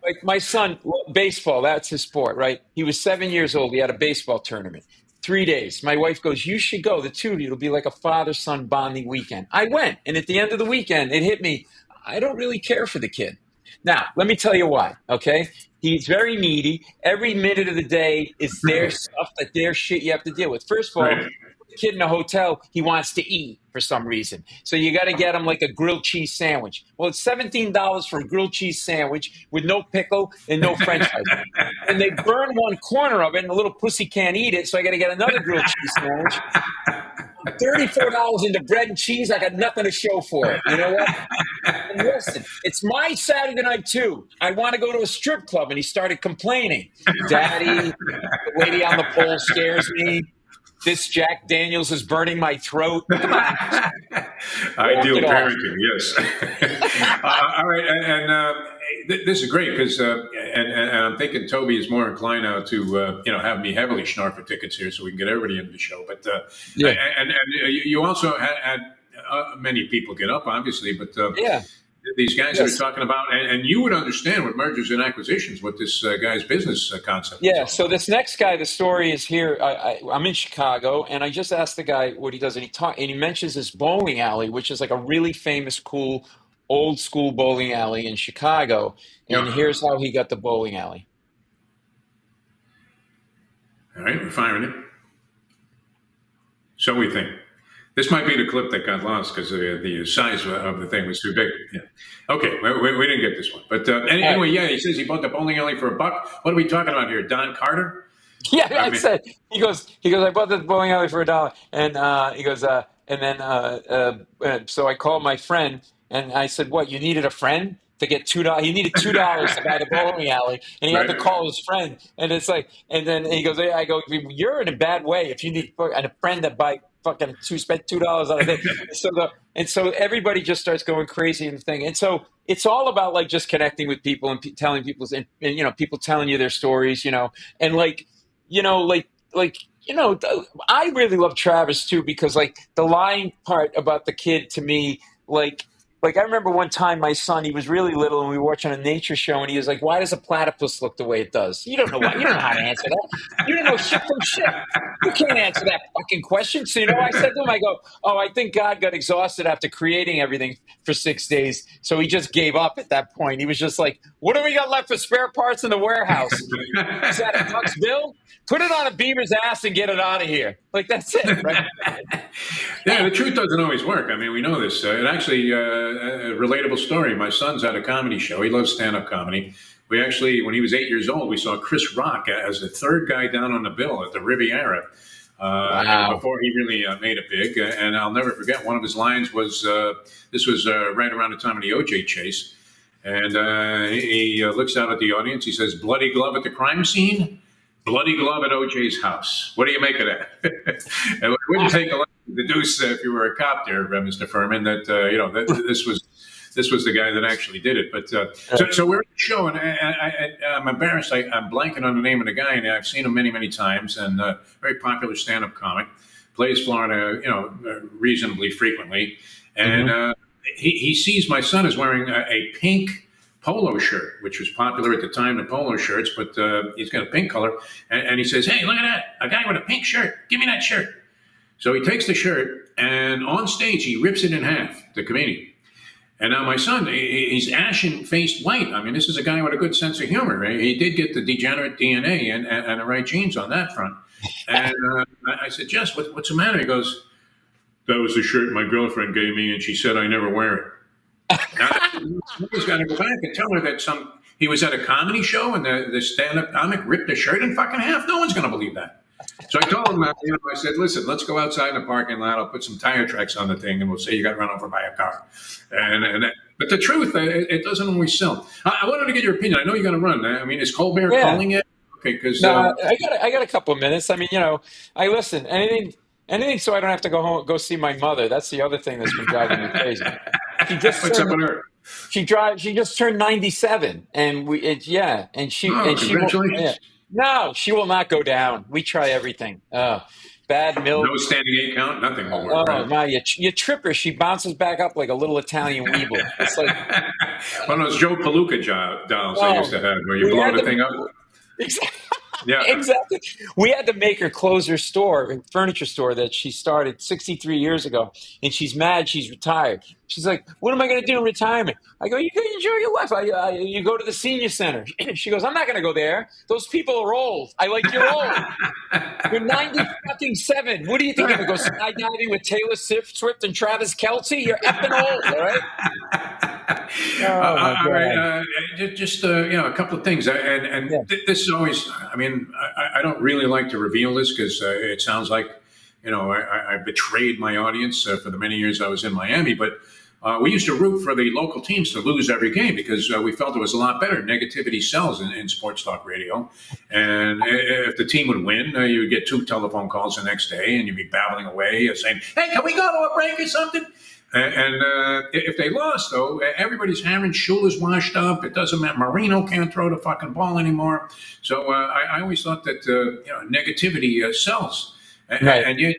like my son, baseball, that's his sport, right? He was 7 years old. He had a baseball tournament. 3 days. My wife goes, you should go. The two of you, it'll be like a father-son bonding weekend. I went. And at the end of the weekend, it hit me. I don't really care for the kid. Now, let me tell you why, okay? He's very needy. Every minute of the day is their stuff, their shit you have to deal with. First of all, the kid in a hotel, he wants to eat for some reason. So you got to get him like a grilled cheese sandwich. Well, it's $17 for a grilled cheese sandwich with no pickle and no french fries. And they burn one corner of it, and the little pussy can't eat it, so I got to get another grilled cheese sandwich. $34 into bread and cheese. I got nothing to show for it. You know what? And listen, it's my Saturday night too. I want to go to a strip club, and he started complaining. Daddy, the lady on the pole scares me. This Jack Daniels is burning my throat. Come on. Ideal parenting, yes. All right, and this is great because, and I'm thinking Toby is more inclined now to, have me heavily snarf for tickets here so we can get everybody into the show. But and you also had many people get up, obviously, but these guys that are talking about, and you would understand with mergers and acquisitions what this guy's business concept is. Yeah, so this next guy, the story is here. I'm in Chicago, and I just asked the guy what he does, and he mentions this bowling alley, which is like a really famous, cool, old school bowling alley in Chicago. And here's how he got the bowling alley. All right, we're firing it. So we think. This might be the clip that got lost because the size of the thing was too big. Yeah. Okay, we didn't get this one. But anyway, yeah, he says he bought the bowling alley for $1. What are we talking about here? Don Carter? Yeah, I said, he goes, I bought the bowling alley for $1. And he goes, so I called my friend and I said, what, you needed a friend to get $2? He needed $2 to buy the bowling alley, and he had to call his friend. And it's like, and then he goes, I go, you're in a bad way if you need a friend to buy fucking spend $2 on a thing. So everybody just starts going crazy in the thing. And so it's all about like just connecting with people and telling people's and people telling you their stories, and I really love Travis too, because like the lying part about the kid to me, like I remember one time my son, he was really little and we were watching a nature show and he was like, why does a platypus look the way it does? You don't know why. You don't know how to answer that. You don't know shit from shit. You can't answer that fucking question. So, I said to him, I go, I think God got exhausted after creating everything for 6 days. So he just gave up at that point. He was just like, what do we got left for spare parts in the warehouse? Is that a duck's bill? Put it on a beaver's ass and get it out of here. Like, that's it, right? Yeah, the truth doesn't always work. I mean, we know this. It actually, a relatable story. My son's at a comedy show. He loves stand-up comedy. We actually, when he was 8 years old, we saw Chris Rock as the third guy down on the bill at the Riviera. Before he really made it big. And I'll never forget, one of his lines was, this was right around the time of the OJ chase. And he looks out at the audience. He says, bloody glove at the crime scene? Bloody glove at OJ's house. What do you make of that? And it wouldn't take a lot to deduce, if you were a cop there, Mr. Furman, that this was the guy that actually did it. But so we're at the show, and I'm embarrassed. I'm blanking on the name of the guy, and I've seen him many, many times. And very popular stand-up comic, plays Florida, reasonably frequently. And he sees my son is wearing a pink polo shirt, which was popular at the time, the polo shirts, but he's got a pink color. And he says, hey, look at that, a guy with a pink shirt. Give me that shirt. So he takes the shirt, and on stage, he rips it in half, the comedian. And now my son, he's ashen-faced white. I mean, this is a guy with a good sense of humor. Right? He did get the degenerate DNA and the right genes on that front. And I said, Jess, what's the matter? He goes, that was the shirt my girlfriend gave me, and she said I never wear it. Now, somebody's got to go back and tell her that he was at a comedy show and the stand-up comic ripped the shirt in fucking half. No one's going to believe that. So I told him, I said, listen, let's go outside in the parking lot. I'll put some tire tracks on the thing, and we'll say you got run over by a car. But the truth, it doesn't always sell. I wanted to get your opinion. I know you're going to run. I mean, is Colbert calling it? Okay, because I got a couple of minutes. I mean, I listen. Anything so I don't have to go home go see my mother. That's the other thing that's been driving me crazy. What's up with her? She just turned 97, and she congratulations. No, she will not go down. We try everything. Bad milk. No standing 8 count, nothing will work. Oh, my, you trip her. She bounces back up like a little Italian weeble. It's like one of those Joe Palooka dolls they used to have where you blow the thing up. Exactly. Yeah, exactly. We had to make her close her store, furniture store that she started 63 years ago, and she's mad she's retired. She's like, "What am I going to do in retirement?" I go, "You can enjoy your life. You go to the senior center." She goes, "I'm not going to go there. Those people are old." You're old. You're 97. What do you think? You're going to go skydiving with Taylor Swift and Travis Kelce? You're effing old, all right? All right. Just a couple of things, this is always. I mean, I don't really like to reveal this because it sounds like, I betrayed my audience for the many years I was in Miami. But we used to root for the local teams to lose every game because we felt it was a lot better. Negativity sells in sports talk radio, and if the team would win, you would get 2 telephone calls the next day, and you'd be babbling away saying, "Hey, can we go to a break or something?" And if they lost, though, everybody's hammering. Schuler's washed up. It doesn't matter. Marino can't throw the fucking ball anymore. So I always thought that negativity sells. Right. And yet,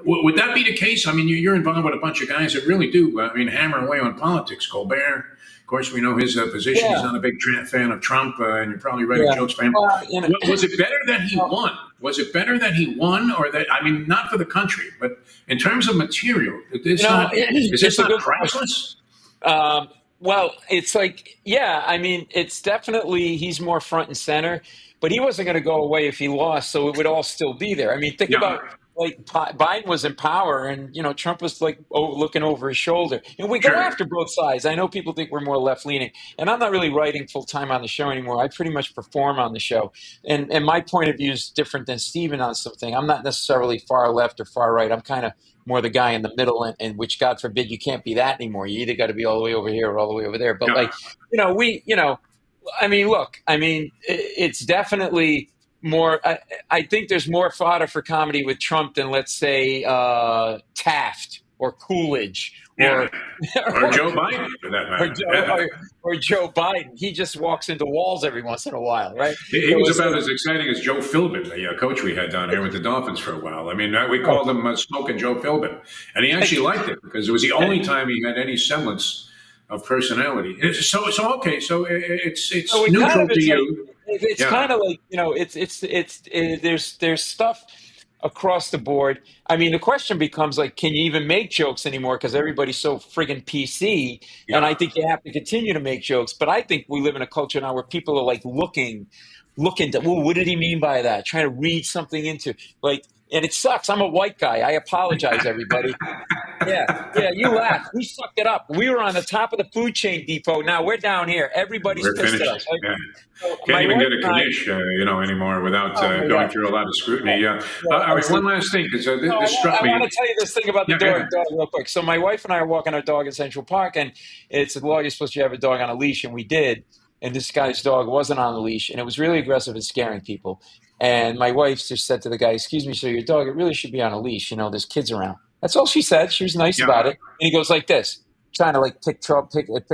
would that be the case? I mean, you're involved with a bunch of guys that really do, hammer away on politics. Colbert, of course, we know his position. He's not a big fan of Trump, and you're probably writing jokes for him. Was it better that he won? Was it better that he won, or that? I mean, not for the country, but in terms of material, is this not priceless? Well, it's like, it's definitely, he's more front and center, but he wasn't going to go away if he lost, so it would all still be there. I mean, think about, like, Biden was in power, and, Trump was, like, looking over his shoulder. And we go after both sides. I know people think we're more left-leaning, and I'm not really writing full-time on the show anymore. I pretty much perform on the show. And my point of view is different than Steven on something. I'm not necessarily far left or far right. I'm kind of more the guy in the middle, and which, God forbid, you can't be that anymore. You either got to be all the way over here or all the way over there. But it's definitely more. I think there's more fodder for comedy with Trump than, let's say, Taft or Coolidge or Joe Biden, for that matter. Or Joe Biden. He just walks into walls every once in a while, right? He was about as exciting as Joe Philbin, the coach we had down here with the Dolphins for a while. I mean, we called him Smoking Joe Philbin, and he actually liked it because it was the only time he had any semblance of personality. So it's neutral to you. It's kind of like, there's stuff across the board. I mean, the question becomes, like, can you even make jokes anymore? Because everybody's so friggin' PC. And I think you have to continue to make jokes. But I think we live in a culture now where people are, like, looking to, what did he mean by that? Trying to read something into, like, and it sucks. I'm a white guy. I apologize, everybody. You laugh. We sucked it up. We were on the top of the food chain, Depot. Now we're down here. Everybody's pissed at us. Can't even get a knish, anymore without going through a lot of scrutiny. All right, one last thing, because this struck me. I want to tell you this thing about the dog real quick. So my wife and I are walking our dog in Central Park, and it's the law you're supposed to have a dog on a leash, and we did. And this guy's dog wasn't on the leash, and it was really aggressive and scaring people. And my wife just said to the guy, "Excuse me, sir, your dog, it really should be on a leash. There's kids around." That's all she said. She was nice about it. And he goes like this, trying to, like,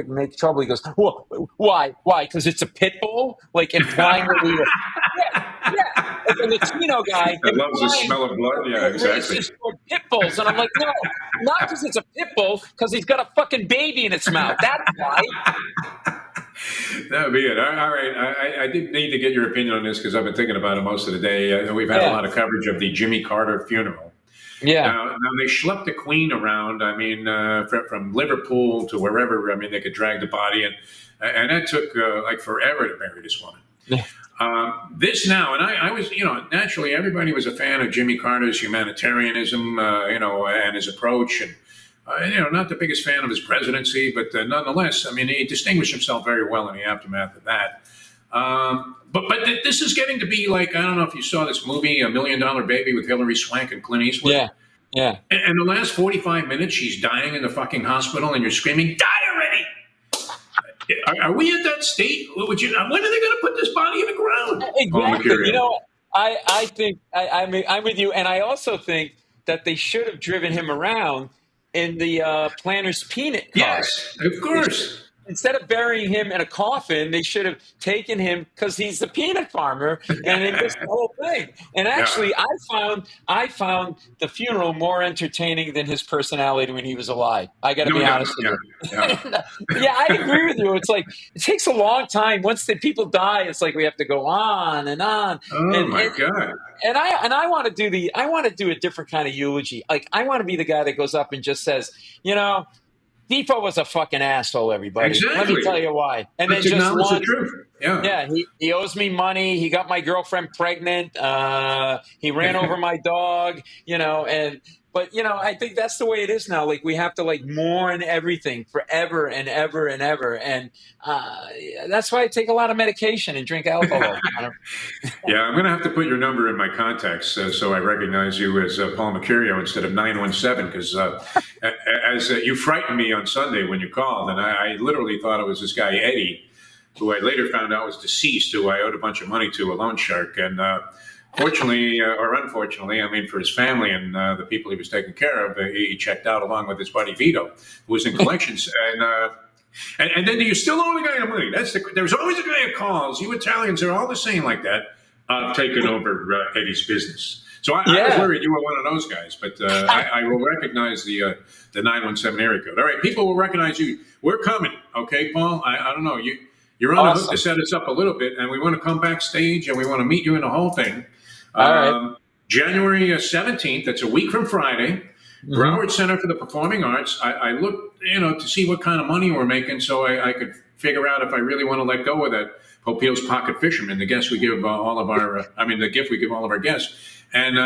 make trouble. He goes, "Well, why? Because it's a pit bull?" Like, implying that we were, like a Latino guy. That loves the smell of blood. Yeah, exactly. It's for pit bulls. And I'm like, no, not because it's a pit bull, because he's got a fucking baby in its mouth. That's why. That would be it. All right. I did need to get your opinion on this because I've been thinking about it most of the day. We've had a lot of coverage of the Jimmy Carter funeral. Yeah. Now they schlepped the Queen around. I mean, from Liverpool to wherever. I mean, they could drag the body, and that took like forever to bury this woman. This now, and I was, naturally everybody was a fan of Jimmy Carter's humanitarianism, and his approach, and not the biggest fan of his presidency, but nonetheless, I mean, he distinguished himself very well in the aftermath of that. But this is getting to be like, I don't know if you saw this movie, $1 Million Baby with Hilary Swank and Clint Eastwood. Yeah. And the last 45 minutes, she's dying in the fucking hospital, and you're screaming, "Die already!" Are we at that state? When are they going to put this body in the ground? Exactly. I think I'm with you, and I also think that they should have driven him around in the Planner's peanut car. Yes, of course. Instead of burying him in a coffin, they should have taken him because he's the peanut farmer, and it was the whole thing. And actually, I found the funeral more entertaining than his personality when he was alive. I got to be honest with you. I agree with you. It's like it takes a long time. Once the people die, it's like we have to go on and on. Oh my God! And I want to do a different kind of eulogy. Like, I want to be the guy that goes up and just says, Defoe was a fucking asshole, everybody. Exactly. Let me tell you why. And Let's then just acknowledge one, the truth. Yeah. He owes me money. He got my girlfriend pregnant. He ran over my dog, But, I think that's the way it is now. Like, we have to, like, mourn everything forever and ever and ever. And that's why I take a lot of medication and drink alcohol. I'm going to have to put your number in my contacts so I recognize you as Paul Mercurio instead of 917, because as you frightened me on Sunday when you called, and I literally thought it was this guy, Eddie, who I later found out was deceased, who I owed a bunch of money to, a loan shark. And fortunately, or unfortunately, I mean, for his family and the people he was taking care of, he checked out along with his buddy Vito, who was in collections. And then you still owe the guy the money. There's always a guy who calls. You Italians are all the same like that. I've taken over Eddie's business. So I was worried you were one of those guys, but I will recognize the 917 area code. All right, people will recognize you. We're coming, okay, Paul? I don't know. You're on the hook to set us up a little bit, and we want to come backstage, and we want to meet you in the whole thing. All right. January 17th, that's a week from Friday, Broward Center for the Performing Arts. I looked, to see what kind of money we're making so I could figure out if I really want to let go of that Popeil's Pocket Fisherman, the gift we give all of our guests. And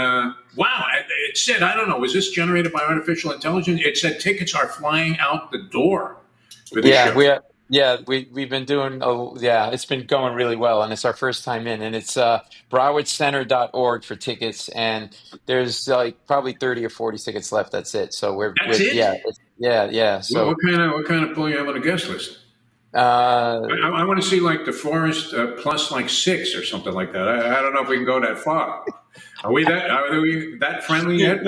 wow, it said, I don't know, was this generated by artificial intelligence? It said tickets are flying out the door for this show. We've been doing, it's been going really well, and it's our first time in, and it's browardcenter.org for tickets, and there's like probably 30 or 40 tickets left. That's it. So That's it? Yeah. So what kind of pull you have on the guest list? I want to see like the Forrest plus like 6 or something like that. I don't know if we can go that far. Are we that friendly yet?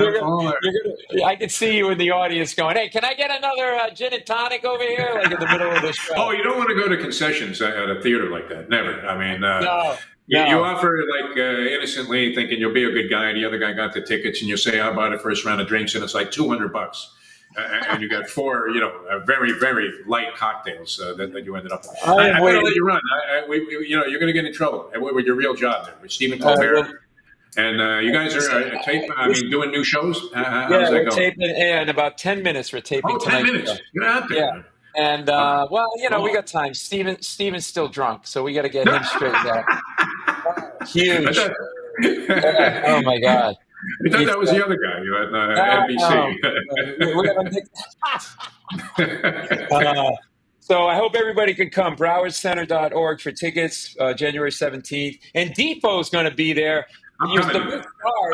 I could see you in the audience going, "Hey, can I get another gin and tonic over here?" Like in the middle of the show. Oh, you don't want to go to concessions at a theater like that. Never. I mean, no. You offer like innocently, thinking you'll be a good guy. The other guy got the tickets, and you say, "I bought the first round of drinks," and it's like $200. And you got 4, very, very light cocktails that you ended up with. I'm going to let you run. You're going to get in trouble with your real job there with Stephen Colbert. And you guys are doing new shows? How's that we're going? taping in about 10 minutes. We're taping 10 minutes. Get out there. Yeah. And, we got time. Steven's still drunk, so we got to get him straightened out. Huge. Oh, my God. I thought that was the other guy at NBC. So I hope everybody can come. BrowardCenter.org for tickets, January 17th. And Defoe's going to be there. I don't know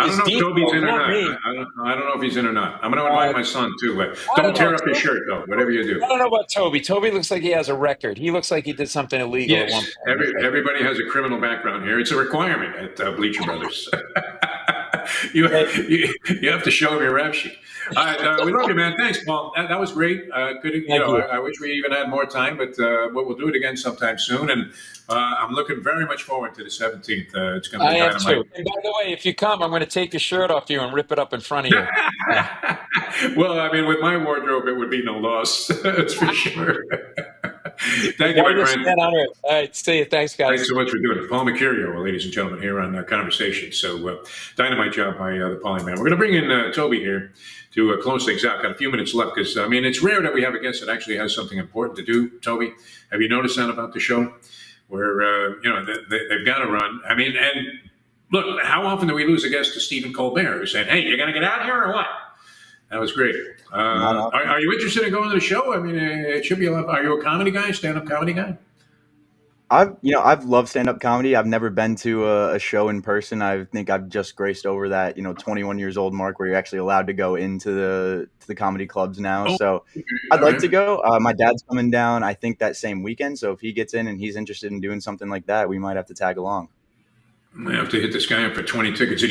if Toby's in or not. I don't know if he's in or not. I'm going to invite my son, too. But don't tear up your shirt, though, whatever you do. I don't know about Toby. Toby looks like he has a record. He looks like he did something illegal at one point. Everybody has a criminal background here. It's a requirement at Bleacher Brothers. You have to show him your rap sheet. All right, we love you, man. Thanks, Paul. That was great. I wish we even had more time, but we'll do it again sometime soon. And I'm looking very much forward to the 17th. It's going to be dynamite. I am too. And by the way, if you come, I'm going to take your shirt off you and rip it up in front of you. Well, I mean, with my wardrobe, it would be no loss. That's for sure. Thank you, my friend. All right, see you. Thanks, guys. Thanks so much for doing it. Paul Mercurio, ladies and gentlemen, here on Conversation. So, dynamite job by the Pauly man. We're going to bring in Toby here to close things out. Got a few minutes left because, it's rare that we have a guest that actually has something important to do. Toby, have you noticed that about the show? Where, they've got to run. I mean, and look, how often do we lose a guest to Stephen Colbert who said, "Hey, you're going to get out here or what?" That was great. Are you interested in going to the show? I mean, it should be a lot. Are you a comedy guy, stand-up comedy guy? I've loved stand-up comedy. I've never been to a show in person. I think I've just graced over that 21 years old mark where you're actually allowed to go into the comedy clubs now. So I'd like to go. My dad's coming down, I think, that same weekend. So if he gets in and he's interested in doing something like that, we might have to tag along. I might have to hit this guy up for 20 tickets. Did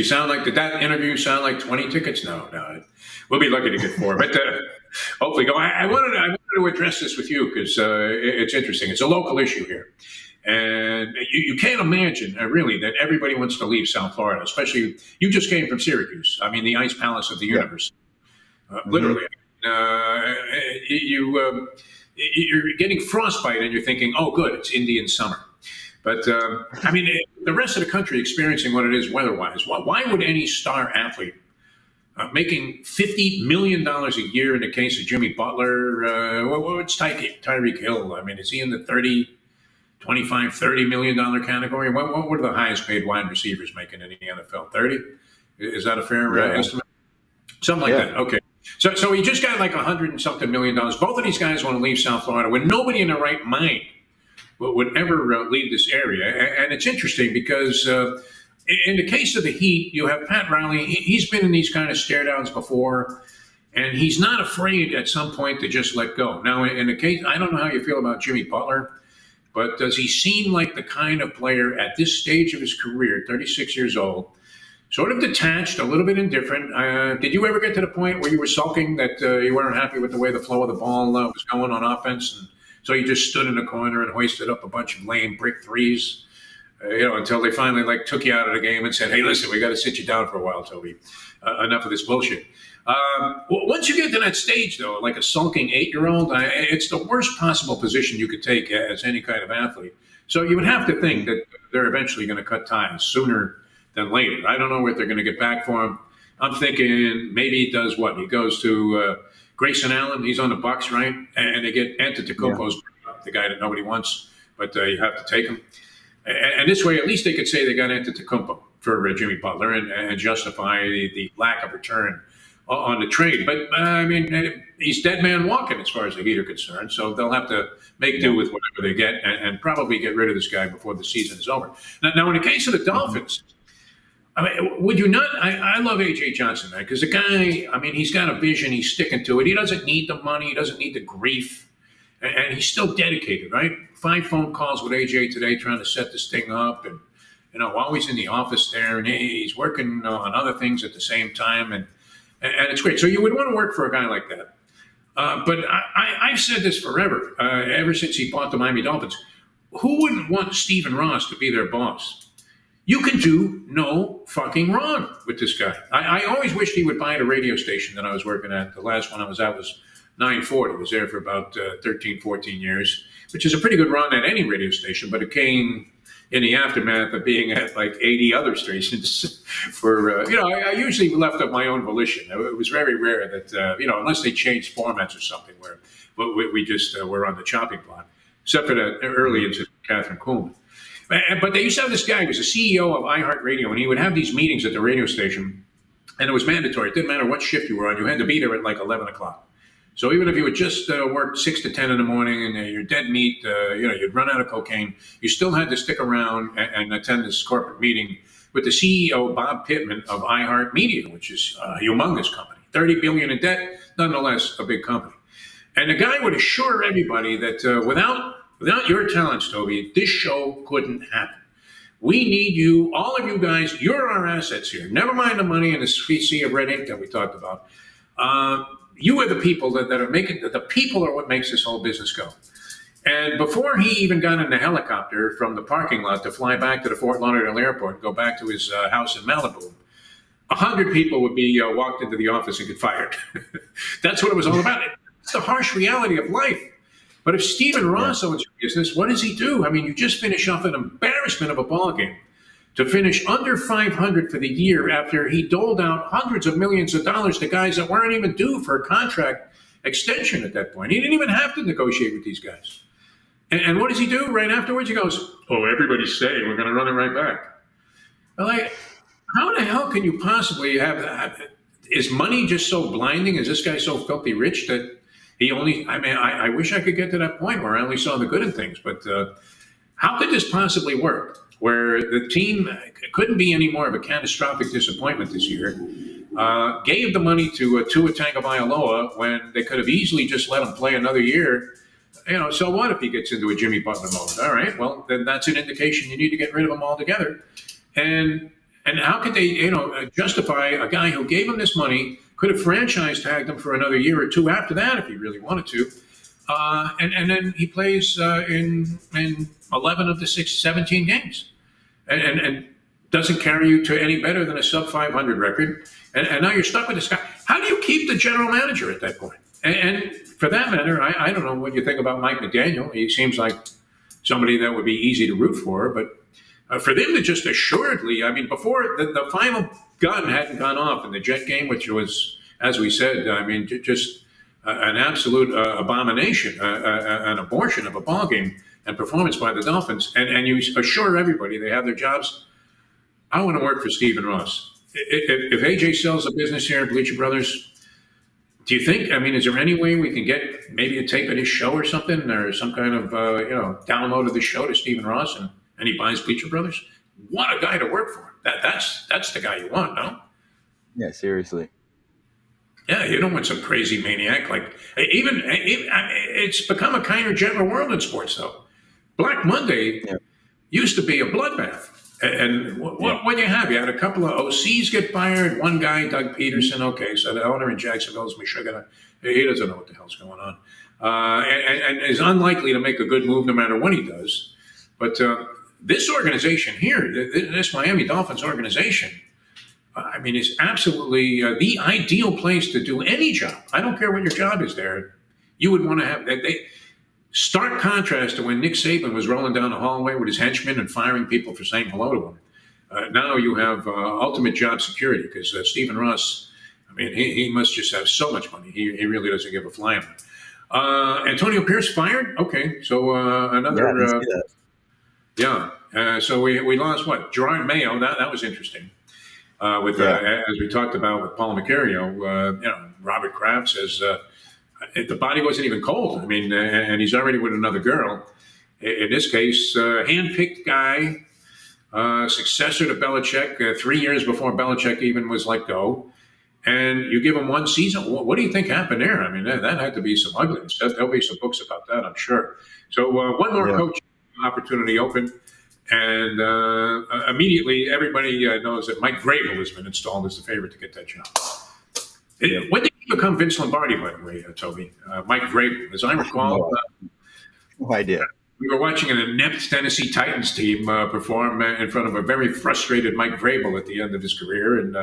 that interview sound like 20 tickets? No. We'll be lucky to get 4, but hopefully go. I wanted to address this with you because it's interesting. It's a local issue here. And you can't imagine, really, that everybody wants to leave South Florida, especially you just came from Syracuse. I mean, the ice palace of the universe, literally. You're getting frostbite and you're thinking, oh, good, it's Indian summer. But, the rest of the country experiencing what it is weather-wise, why would any star athlete making $50 million a year in the case of Jimmy Butler, what's Tyreek Hill? I mean, is he in the $30 million category? What are the highest paid wide receivers making in the NFL? 30? Is that a fair estimate? Something like that. Okay. So he just got like $100 and something million. Both of these guys want to leave South Florida when nobody in their right mind would ever leave this area. And it's interesting because in the case of the Heat, you have Pat Riley. He's been in these kind of stare downs before, and he's not afraid at some point to just let go. Now, in the case, I don't know how you feel about Jimmy Butler, but does he seem like the kind of player at this stage of his career, 36 years old, sort of detached, a little bit indifferent? Did you ever get to the point where you were sulking that you weren't happy with the way the flow of the ball was going on offense, and so you just stood in the corner and hoisted up a bunch of lame brick threes? until they finally took you out of the game and said, "Hey, listen, we got to sit you down for a while, Toby. Enough of this bullshit." Once you get to that stage, though, like a sulking 8-year-old, it's the worst possible position you could take as any kind of athlete. So you would have to think that they're eventually going to cut ties sooner than later. I don't know what they're going to get back for him. I'm thinking maybe he does what? He goes to Grayson Allen. He's on the Bucks, right? And they get Antetokounmpo's the guy that nobody wants, but you have to take him. And this way, at least they could say they got Antetokounmpo for Jimmy Butler and justify the lack of return on the trade. But, I mean, he's dead man walking as far as the Heat are concerned, so they'll have to make do with whatever they get and probably get rid of this guy before the season is over. Now in the case of the Dolphins, I mean, would you not? I love A.J. Johnson, man, because the guy, I mean, he's got a vision. He's sticking to it. He doesn't need the money. He doesn't need the grief. And he's still dedicated, right? 5 phone calls with A.J. today trying to set this thing up. And, while he's in the office there, and he's working on other things at the same time. And it's great. So you would want to work for a guy like that. But I've said this forever, ever since he bought the Miami Dolphins. Who wouldn't want Stephen Ross to be their boss? You can do no fucking wrong with this guy. I always wished he would buy the radio station that I was working at. The last one I was at was 940. I was there for about 13, 14 years, which is a pretty good run at any radio station, but it came in the aftermath of being at 80 other stations for, I usually left of my own volition. It was very rare that, unless they changed formats or something where we just were on the chopping block, except for the early incident with Catherine Kuhlman. But they used to have this guy who was the CEO of iHeartRadio, and he would have these meetings at the radio station, and it was mandatory. It didn't matter what shift you were on. You had to be there at 11 o'clock. So even if you had just worked 6 to 10 in the morning and you're dead meat, you'd run out of cocaine, you still had to stick around and attend this corporate meeting with the CEO, Bob Pittman, of iHeartMedia, which is a humongous company, $30 billion in debt, nonetheless a big company. And the guy would assure everybody that without your talents, Toby, this show couldn't happen. We need you, all of you guys. You're our assets here. Never mind the money and the sea of red ink that we talked about. You are the people that are making, the people are what makes this whole business go. And before he even got in the helicopter from the parking lot to fly back to the Fort Lauderdale airport and go back to his house in Malibu, 100 people would be walked into the office and get fired. That's what it was all about. It's the harsh reality of life. But if Stephen Ross owns your business, what does he do? I mean, you just finish off an embarrassment of a ball game to finish under 500 for the year after he doled out hundreds of millions of dollars to guys that weren't even due for a contract extension at that point. He didn't even have to negotiate with these guys. And what does he do right afterwards? He goes, "Oh, everybody's saying we're going to run it right back." Well, how the hell can you possibly have that? Is money just so blinding? Is this guy so filthy rich that he only, I wish I could get to that point where I only saw the good in things, but how could this possibly work? Where the team couldn't be any more of a catastrophic disappointment this year, gave the money to Tua Tagovailoa when they could have easily just let him play another year. So what if he gets into a Jimmy Butler mode? All right, well, then that's an indication you need to get rid of him altogether. And how could they, justify a guy who gave him this money, could have franchise tagged him for another year or two after that if he really wanted to, and then he plays in 11 of the 17 games, and doesn't carry you to any better than a sub 500 record, and now you're stuck with this guy. How do you keep the general manager at that point? And for that matter, I don't know what you think about Mike McDaniel. He seems like somebody that would be easy to root for, but for them to just assuredly, before the final gun hadn't gone off in the Jet game, which was, as we said, just an absolute abomination, an abortion of a ball game and performance by the Dolphins, and you assure everybody they have their jobs. I want to work for Stephen Ross. If AJ sells the business here at Bleacher Brothers, do you think, is there any way we can get maybe a tape of his show or something, or some kind of, download of the show to Stephen Ross and he buys Bleacher Brothers? What a guy to work for. That's the guy you want, no? Yeah, seriously. Yeah, you don't want some crazy maniac. It's become a kinder, gentler world in sports, though. Black Monday used to be a bloodbath. And what you have? You had a couple of OCs get fired. One guy, Doug Peterson, okay, so the owner in Jacksonville is Meshuggah. He doesn't know what the hell's going on. And is unlikely to make a good move no matter what he does. But this organization here, this Miami Dolphins organization, I mean, is absolutely the ideal place to do any job. I don't care what your job is there. You would want to have that. Stark contrast to when Nick Saban was rolling down the hallway with his henchmen and firing people for saying hello to him. Now you have ultimate job security because Stephen Ross, I mean, he must just have so much money. He really doesn't give a flying. Antonio Pierce fired? Okay, so another. So we lost what? Gerard Mayo. That was interesting. As we talked about with Paul McCartney, Robert Kraft says the body wasn't even cold. I mean, and he's already with another girl. In this case, handpicked guy, successor to Belichick, 3 years before Belichick even was let go. And you give him one season. What do you think happened there? I mean, that had to be some ugliness. There'll be some books about that, I'm sure. So one more coach opportunity open. And immediately everybody knows that Mike Vrabel has been installed as the favorite to get that job. When did he become Vince Lombardi, by the way, Toby? Mike Vrabel, as I recall. No idea. We were watching an inept Tennessee Titans team perform in front of a very frustrated Mike Vrabel at the end of his career. And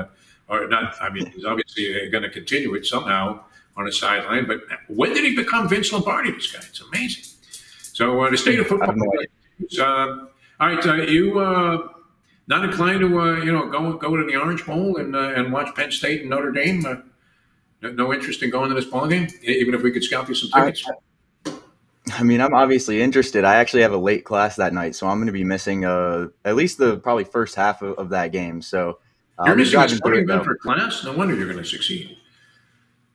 or not, I mean, he's obviously going to continue it somehow on a sideline. But when did he become Vince Lombardi, this guy? It's amazing. So the state of football. All right, you not inclined to go to the Orange Bowl and watch Penn State and Notre Dame? No interest in going to this ballgame, even if we could scalp you some tickets. I mean, I'm obviously interested. I actually have a late class that night, so I'm going to be missing at least the probably first half of that game. So you're missing a sporting event for class. No wonder you're going to succeed.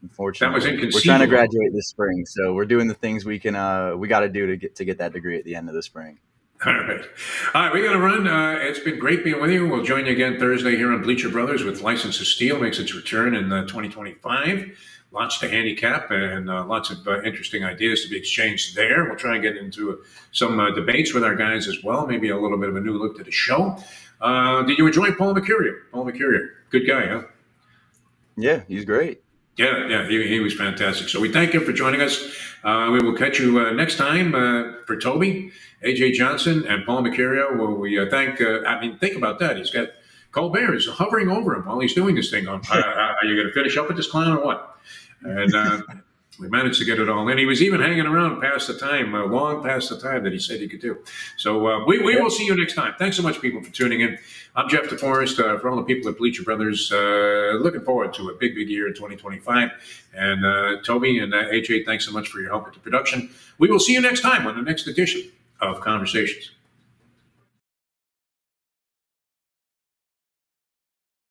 Unfortunately, that was inconceivable. We're trying to graduate this spring, so we're doing the things we can. We got to do to get that degree at the end of the spring. All right, we got to run. It's been great being with you. We'll join you again Thursday here on Bleacher Brothers with License to Steal makes its return in 2025. Lots to handicap and lots of interesting ideas to be exchanged there. We'll try and get into some debates with our guys as well. Maybe a little bit of a new look to the show. Did you enjoy Paul Mercurio? Paul Mercurio, good guy, huh? Yeah, he's great. Yeah, he was fantastic. So we thank him for joining us. We will catch you next time for Toby, AJ Johnson, and Paul Mercurio. Well, we thank. Think about that. He's got Colbert is hovering over him while he's doing this thing. Are you going to finish up with this clown or what? And we managed to get it all in. He was even hanging around past the time, long past the time that he said he could do. So we will see you next time. Thanks so much, people, for tuning in. I'm Jeff DeForest. For all the people at Bleacher Brothers, looking forward to a big year in 2025. And Toby and AJ, thanks so much for your help with the production. We will see you next time on the next edition of Conversations.